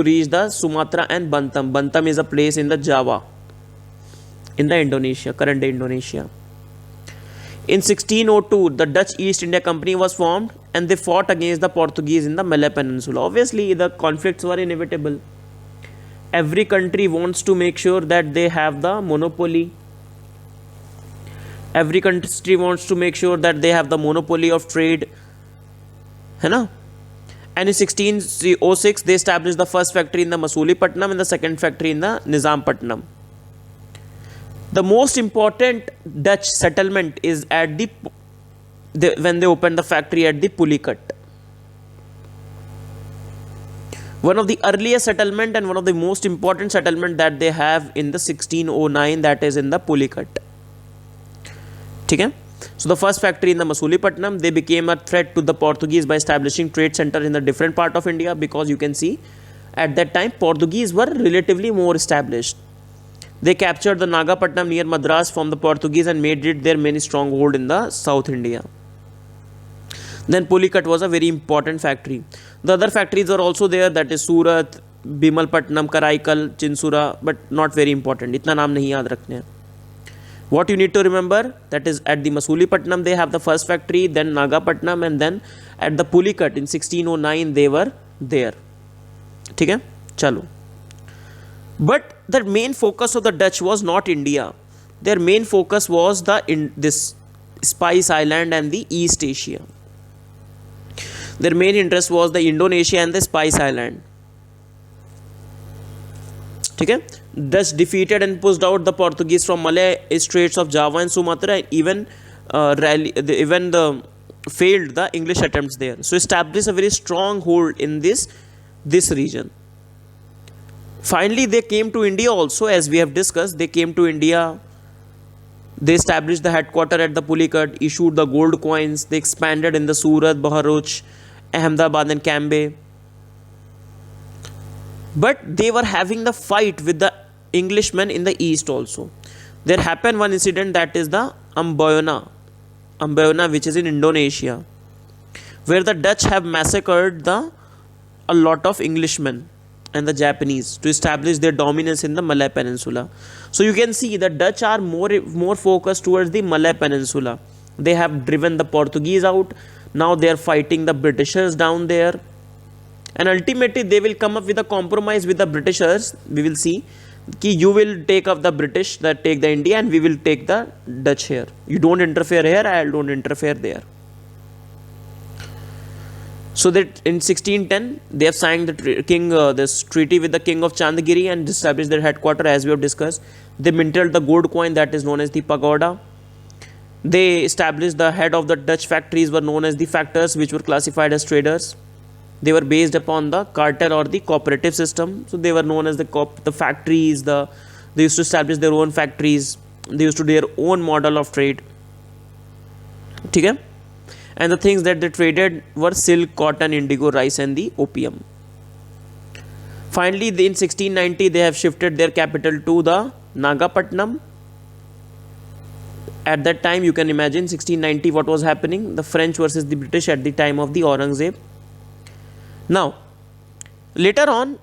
reach the Sumatra and Bantam. Bantam is a place in the Java, in the Indonesia, current day Indonesia. In 1602, the Dutch East India Company was formed, and they fought against the Portuguese in the Malay Peninsula. Obviously, the conflicts were inevitable. Every country wants to make sure that they have the monopoly. Every country wants to make sure that they have the monopoly of trade. And in 1606, they established the first factory in the Masulipattnam and the second factory in the Nizampatnam. The most important Dutch settlement is at when they opened the factory at the Pulicat. One of the earliest settlement and one of the most important settlement that they have in the 1609, that is in the Pulicat. Okay? So the first factory in the Masulipattnam, they became a threat to the Portuguese by establishing trade center in the different part of India, because you can see at that time Portuguese were relatively more established. They captured the Nagapatnam near Madras from the Portuguese and made it their main stronghold in the South India. Then Pulicat was a very important factory. The other factories were also there, that is Surat, Bimalpatnam, Karaikal, Chinsura, but not very important. Itna naam nahi yaad rakhne hain. What you need to remember, that is at the Masulipattnam they have the first factory, then Nagapatnam, and then at the Pulicat in 1609 they were there. Okay? Chalo. But the main focus of the Dutch was not India. Their main focus was this Spice Island and the East Asia. Their main interest was the Indonesia and the Spice Island. Okay? Dutch defeated and pushed out the Portuguese from Malay Straits of Java and Sumatra, and even failed the English attempts there. So established a very strong hold in this region. Finally, they came to India also, as we have discussed. They came to India. They established the headquarters at the Pulicat, issued the gold coins. They expanded in the Surat, Bharuch, Ahmedabad and Cambay. But they were having the fight with the Englishmen in the east also. There happened one incident, that is the Amboyana, which is in Indonesia, where the Dutch have massacred a lot of Englishmen and the Japanese to establish their dominance in the Malay Peninsula. So you can see the Dutch are more focused towards the Malay Peninsula. They have driven the Portuguese out. Now they are fighting the Britishers down there. And ultimately they will come up with a compromise with the Britishers. We will see कि you will take up the British, that take the India, and we will take the Dutch here. You don't interfere here, I don't interfere there. So that in 1610 they have signed this treaty with the king of Chandagiri and established their headquarters, as we have discussed. They minted the gold coin that is known as the pagoda. They established the head of the Dutch factories were known as the factors, which were classified as traders. They were based upon the cartel or the cooperative system. So they were known as the factories. They used to establish their own factories. They used to do their own model of trade. Okay? And the things that they traded were silk, cotton, indigo, rice and the opium. Finally, in 1690, they have shifted their capital to the Nagapatnam. At that time, you can imagine 1690 what was happening. The French versus the British at the time of the Aurangzeb. Now, later on,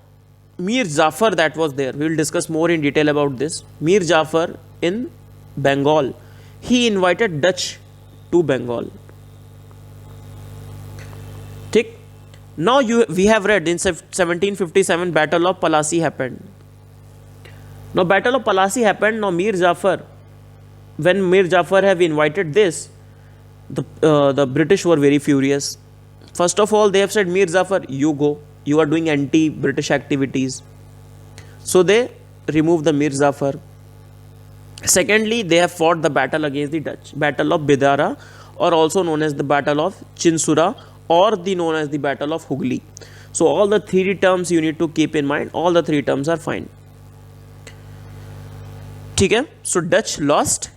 Mir Jafar that was there. We will discuss more in detail about this. Mir Jafar, in Bengal. He invited Dutch to Bengal. ठीक. Now we have read in 1757 Battle of Plassey happened. Now Battle of Plassey happened. Now Mir Jafar, when Mir Jafar have invited this, the British were very furious. First of all, they have said, Mir Jafar, you go. You are doing anti-British activities. So they removed the Mir Jafar. Secondly, they have fought the battle against the Dutch. Battle of Bidara, or also known as the Battle of Chinsura, or known as the Battle of Hooghly. So all the three terms you need to keep in mind. All the three terms are fine. Okay? So Dutch lost,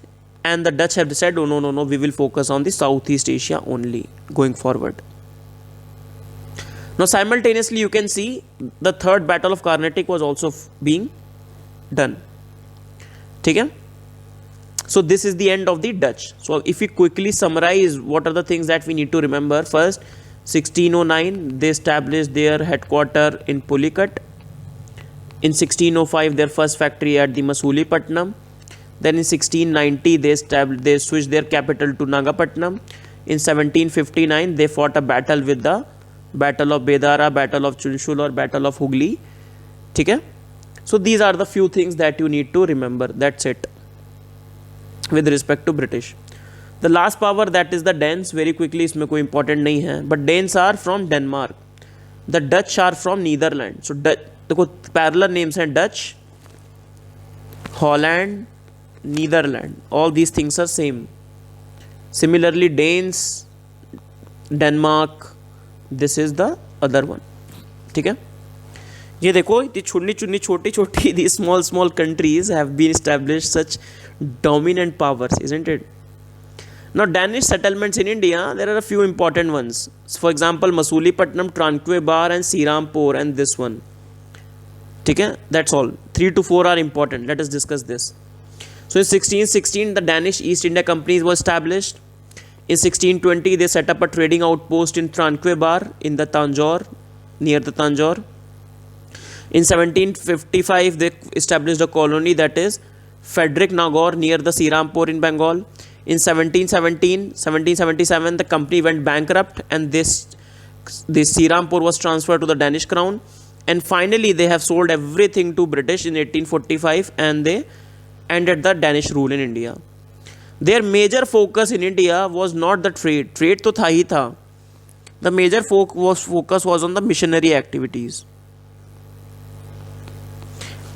and the Dutch have decided, oh no, we will focus on the Southeast Asia only going forward. Now simultaneously you can see the third battle of Carnatic was also being done. Okay? So this is the end of the Dutch. So if we quickly summarize what are the things that we need to remember. First, 1609 they established their headquarter in Pulicat. In 1605 their first factory at the Masulipattnam. Then in 1690 they switched their capital to Nagapatnam. In 1759 they fought a battle with the Battle of Bedara, Battle of Chunshul, or Battle of Hooghly. Okay? So these are the few things that you need to remember. That's it with respect to British. The last power, that is the Danes. Very quickly, इसमें कोई important नहीं है. But Danes are from Denmark. The Dutch are from Netherlands. So देखो parallel names हैं Dutch, Holland, Netherlands. All these things are same. Similarly, Danes, Denmark. This is the other one. ठीक है. ये देखो इतनी छोटी छोटी these small countries have been established such dominant powers, isn't it? Now Danish settlements in India, there are a few important ones. For example, Masulipattnam, Tranquebar, and Sirampur, and this one. Okay, that's all. 3 to 4 are important. Let us discuss this. So in 1616 the Danish East India Company was established. In 1620 they set up a trading outpost in Tranquebar in the Tanjore, near the Tanjore. In 1755 they established a colony, that is Fredericknagar, near the Sirampur in Bengal. In 1777 the company went bankrupt, and this Sirampur was transferred to the Danish crown. And finally they have sold everything to British in 1845, and they ended the Danish rule in India. Their major focus in India was not the trade. Trade तो था ही था. The major focus was on the missionary activities.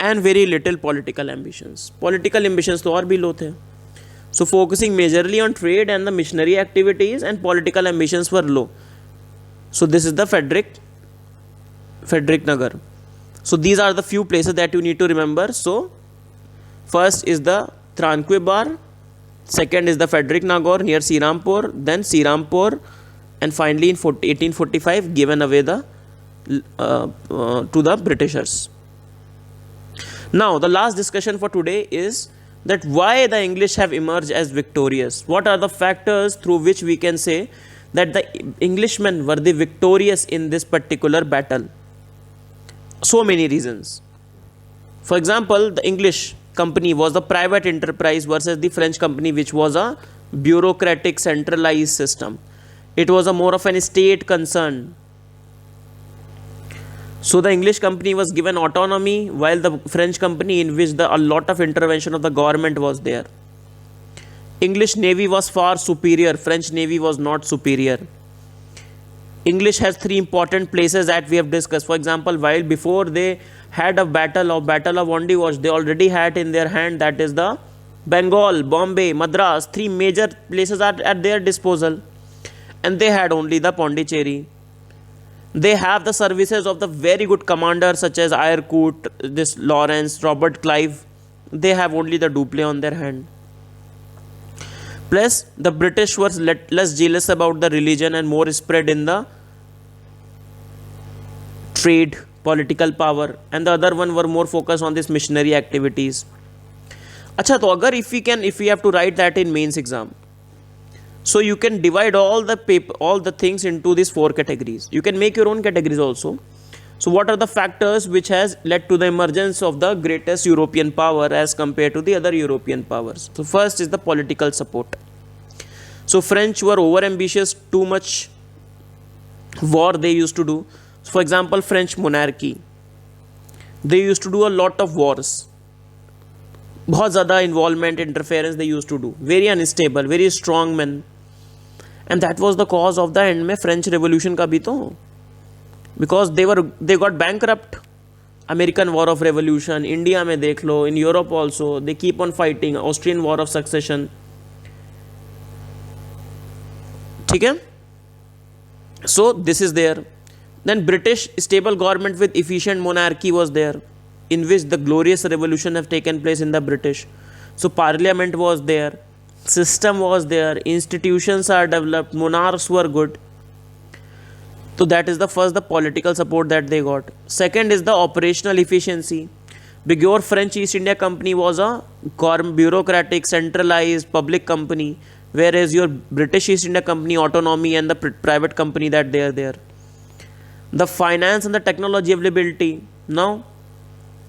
And very little political ambitions. Political ambitions तो और भी लो थे. So focusing majorly on trade and the missionary activities, and political ambitions were low. So this is the Fredericknagar. So these are the few places that you need to remember. So first is the Tranquebar, second is the Fredericknagar near Sirampur, then Sirampur, and finally in 1845 given away to the Britishers. Now the last discussion for today is that why the English have emerged as victorious. What are the factors through which we can say that the Englishmen were the victorious in this particular battle? So many reasons. For example, the English company was the private enterprise versus the French company, which was a bureaucratic centralized system. It was a more of an state concern. So the English company was given autonomy, while the French company, in which a lot of intervention of the government was there. English navy was far superior. French navy was not superior. English has 3 important places that we have discussed. For example, while before they had a battle of Pondicherry, they already had in their hand, that is the Bengal, Bombay, Madras. 3 major places are at their disposal, and they had only the Pondicherry. They have the services of the very good commanders such as Irecourt, this Lawrence, Robert Clive. They have only the Dupleix on their hand. Plus, the British were less jealous about the religion and more spread in the trade, political power, and the other one were more focused on this missionary activities. अच्छा तो अगर if we have to write that in mains exam, so you can divide all the things into these 4 categories. You can make your own categories also. So what are the factors which has led to the emergence of the greatest European power as compared to the other European powers? So first is the political support. So French were over ambitious, too much war they used to do. So for example, French monarchy, they used to do a lot of wars, बहुत ज़्यादा involvement, interference they used to do, very unstable, very strong men, and that was the cause of the end में French Revolution का भी तो, because they got bankrupt. American War of Revolution, India में देख लो, in Europe also they keep on fighting, Austrian War of Succession, ठीक है. So this is there. Then British stable government with efficient monarchy was there, in which the glorious revolution have taken place in the British. So parliament was there, system was there, institutions are developed, monarchs were good. So that is the first, the political support that they got. Second is the operational efficiency. Before French East India Company was a bureaucratic, centralized public company, whereas your British East India Company autonomy and the private company that they are there. The finance and the technology availability. Now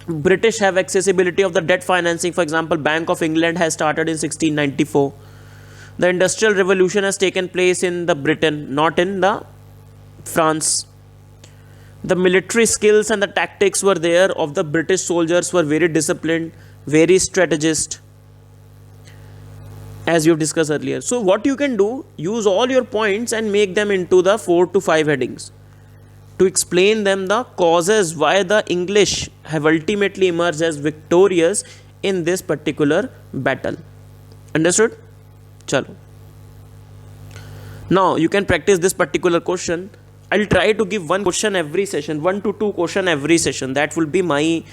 British have accessibility of the debt financing. For example, Bank of England has started in 1694. The industrial revolution has taken place in the Britain, not in the France. The military skills and the tactics were there of the British soldiers were very disciplined, very strategist, as we have discussed earlier. So what you can do, use all your points and make them into the 4 to 5 headings to explain them the causes why the English have ultimately emerged as victorious in this particular battle. Understood? Chalo. Now you can practice this particular question. I'll try to give one question every session, 1 to 2 question every session. That will be my,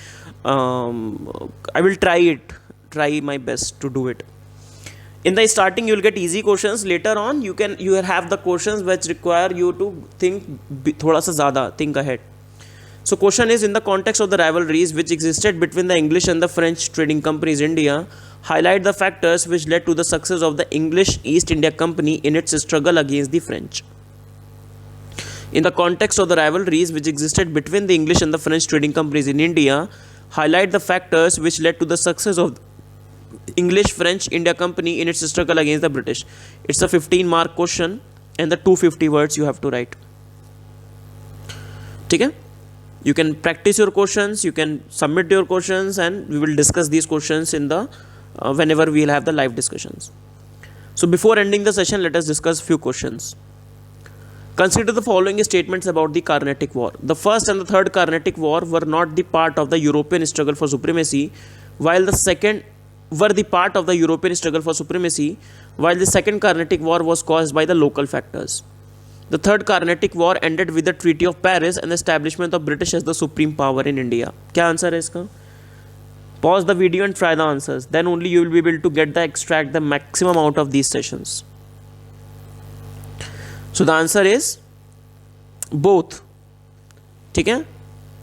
I will try my best to do it. In the starting you will get easy questions. Later on you have the questions which require you to think thoda sa zyada, think ahead. So question is, in the context of the rivalries which existed between the English and the French trading companies in India, highlight the factors which led to the success of the English East India Company in its struggle against the French. In the context of the rivalries which existed between the English and the French trading companies in India, highlight the factors which led to the success of English French India Company in its struggle against the British. It's a 15-mark question and the 250 words you have to write. Okay? You can practice your questions, you can submit your questions, and we will discuss these questions in the whenever we will have the live discussions. So before ending the session, let us discuss few questions. Consider the following statements about the Carnatic War. The first and the third Carnatic War were not the part of the European struggle for supremacy, while the second second Carnatic War was caused by the local factors. The third Carnatic War ended with the Treaty of Paris and the establishment of British as the supreme power in India. क्या answer है इसका? Pause the video and try the answers. Then only you will be able to extract the maximum out of these sessions. So the answer is both. ठीक है?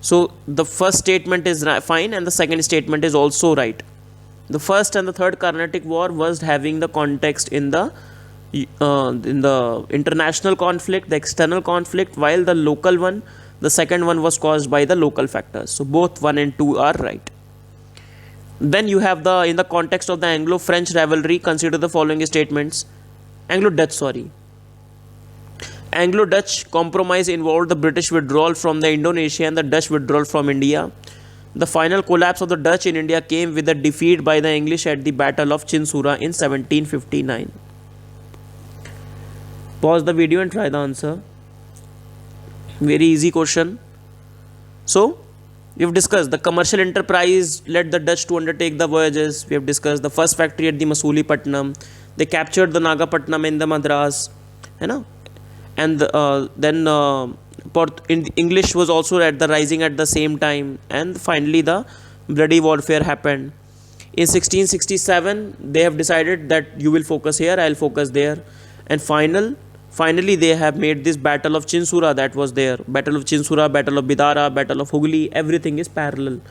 So the first statement is fine and the second statement is also right. The first and the third Carnatic War was having the context in the international conflict, the external conflict, while the local one, the second one was caused by the local factors. So both 1 and 2 are right. Then you have in the context of the Anglo-French rivalry, consider the following statements. Anglo-Dutch compromise involved the British withdrawal from the Indonesia and the Dutch withdrawal from India. The final collapse of the Dutch in India came with a defeat by the English at the Battle of Chinsura in 1759. Pause the video and try the answer. Very easy question. So, we have discussed the commercial enterprise led the Dutch to undertake the voyages. We have discussed the first factory at the Masulipattnam. They captured the Nagapattinam in the Madras. And then English was also at the rising at the same time, and finally the bloody warfare happened. In 1667 they have decided that you will focus here, I will focus there, and finally they have made this Battle of Chinsura that was there. Battle of Chinsura, Battle of Bidara, Battle of Hooghly, everything is parallel.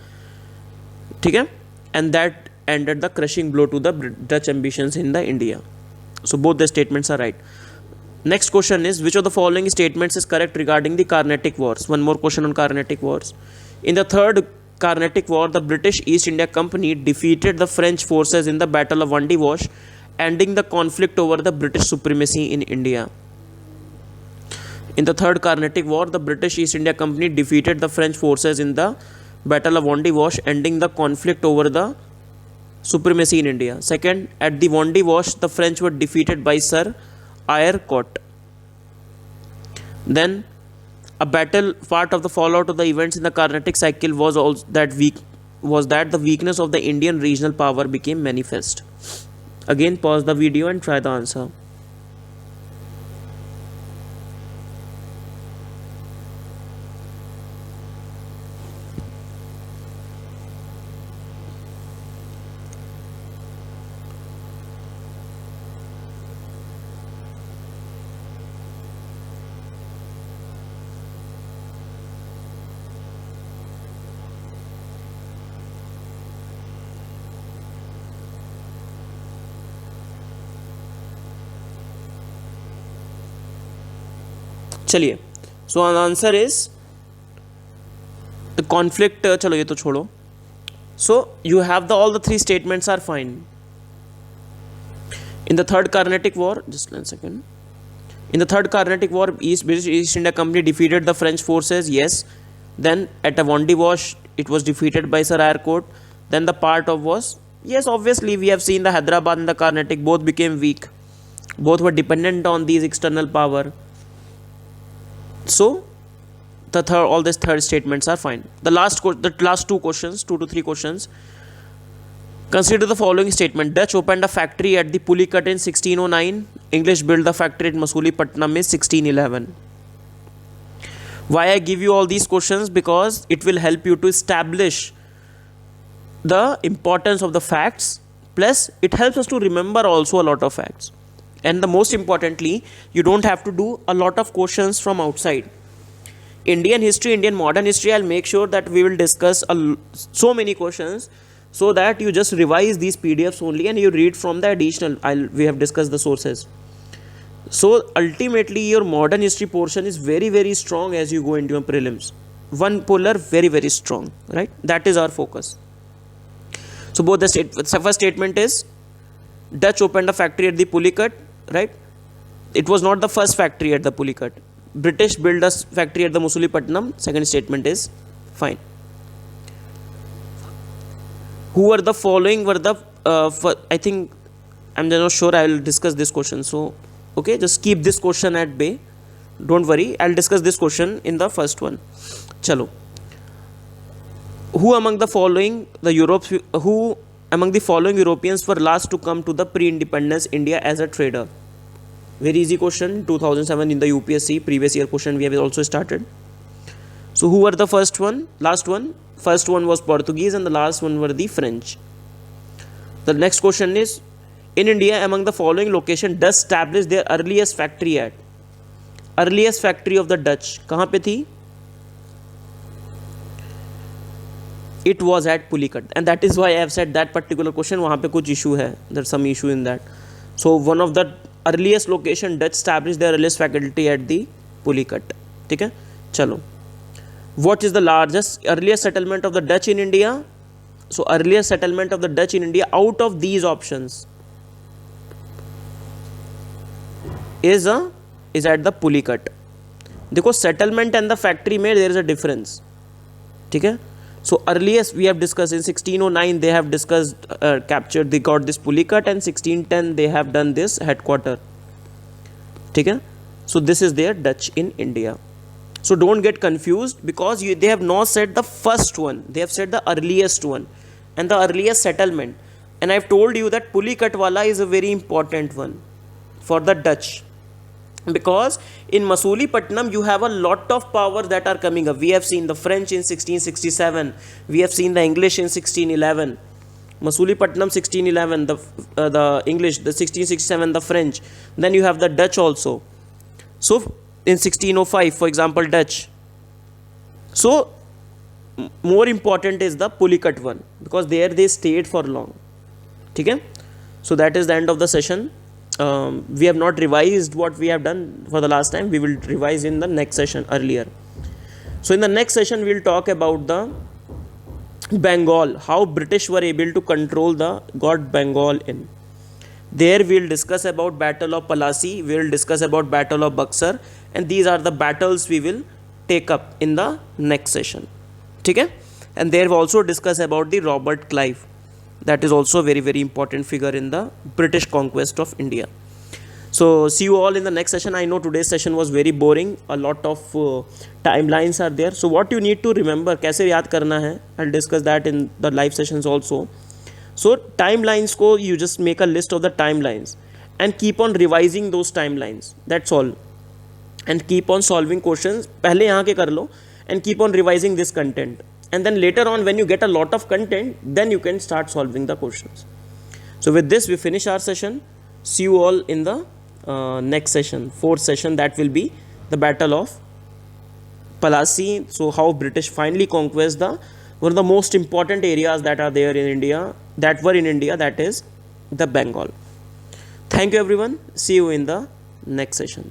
Okay? And that ended the crushing blow to the Dutch ambitions in the India. So both the statements are right. Next question is, which of the following statements is correct regarding the Carnatic Wars? One more question on Carnatic Wars. In the third Carnatic War, the British East India Company defeated the French forces in the Battle of Vandy Wash, ending the conflict over the British supremacy in India. In the third Carnatic War, the British East India Company defeated the French forces in the Battle of Vandy Wash, ending the conflict over the supremacy in India. Second, at the Vandy Wash, the French were defeated by Sir Eyre-Cot. Then, a battle part of the fallout of the events in the Carnatic cycle was also that the weakness of the Indian regional power became manifest. Again, pause the video and try the answer. चलिए, so answer is the conflict. चलो ये तो छोड़ो. So you have the all the three statements are fine. In the third Carnatic war, just one second. In the third Carnatic War, British East India Company defeated the French forces. Yes. Then at a Vandy Wash, it was defeated by Sir Eyre-Cot. Then the part of was, yes, obviously we have seen the Hyderabad and the Carnatic both became weak. Both were dependent on these external power. So all these third statements are fine. The last two questions, 2 to 3 questions. Consider the following statement. Dutch opened a factory at the Pulicat in 1609. English built the factory at Masulipattnam in 1611. Why I give you all these questions? Because it will help you to establish the importance of the facts. Plus, it helps us to remember also a lot of facts. And the most importantly, you don't have to do a lot of questions from outside. Indian history, Indian modern history, I'll make sure that we will discuss so many questions, so that you just revise these PDFs only and you read from the additional. We have discussed the sources. So ultimately your modern history portion is very, very strong as you go into your prelims. One polar, very, very strong, right? That is our focus. So both the first statement is Dutch opened a factory at the Pulicat, right? It was not the first factory at the Pulicat. British built a factory at the Masulipattnam. Second statement is fine. Who were the following were the I think I'm not sure. I will discuss this question. So okay, just keep this question at bay. Don't worry, I'll discuss this question in the first one. Chalo. Who among the following Europeans were last to come to the pre-independence India as a trader? Very easy question. 2007 in the UPSC previous year question we have also started. So who were the first one? Last one. First one was Portuguese and the last one were the French. The next question is, in India, among the following location Dutch established their earliest factory at? Earliest factory of the Dutch कहाँ पे थी? It was at Pulicat, and that is why I have said that particular question वहाँ पे कुछ issue है. There's some issue in that. So one of the earliest location Dutch established their earliest factory at the Pulicat. ठीक है? चलो. What is the earliest settlement of the Dutch in India? So earliest settlement of the Dutch in India out of these options is at the Pulicat. देखो settlement and the factory में there is a difference. ठीक है? So earliest we have discussed in 1609 they have captured, they got this Pulicat, and 1610 they have done this headquarter. ठीक है? So this is their Dutch in India. So don't get confused, because they have not said the first one, they have said the earliest one and the earliest settlement. And I have told you that Pulicat wala is a very important one for the Dutch, because in Masulipattnam you have a lot of power that are coming up. We have seen the French in 1667, we have seen the English in 1611. Masulipattnam 1611, the English, the 1667 the French, then you have the Dutch also. So in 1605, for example, Dutch. So more important is the Pulicat one, because there they stayed for long. Okay? So that is the end of the session. we have not revised what we have done for the last time. We will revise in the next session earlier. So in the next session we will talk about the Bengal, how British were able to control the got Bengal in. There we will discuss about Battle of Palasi, we will discuss about Battle of Buxar, and these are the battles we will take up in the next session. Okay? And there we also discuss about the Robert Clive. That is also a very very important figure in the British conquest of India. So see you all in the next session. I know today's session was very boring. A lot of timelines are there. So what you need to remember, कैसे याद करना है, I'll discuss that in the live sessions also. So timelines को you just make a list of the timelines and keep on revising those timelines. That's all. And keep on solving questions. पहले यहाँ के कर लो and keep on revising this content. And then later on when you get a lot of content, then you can start solving the questions. So with this we finish our session. See you all in the next session, fourth session, that will be the Battle of Palasi. So how British finally conquest the one of the most important areas that are there in India, that were in India, that is the Bengal. Thank you everyone. See you in the next session.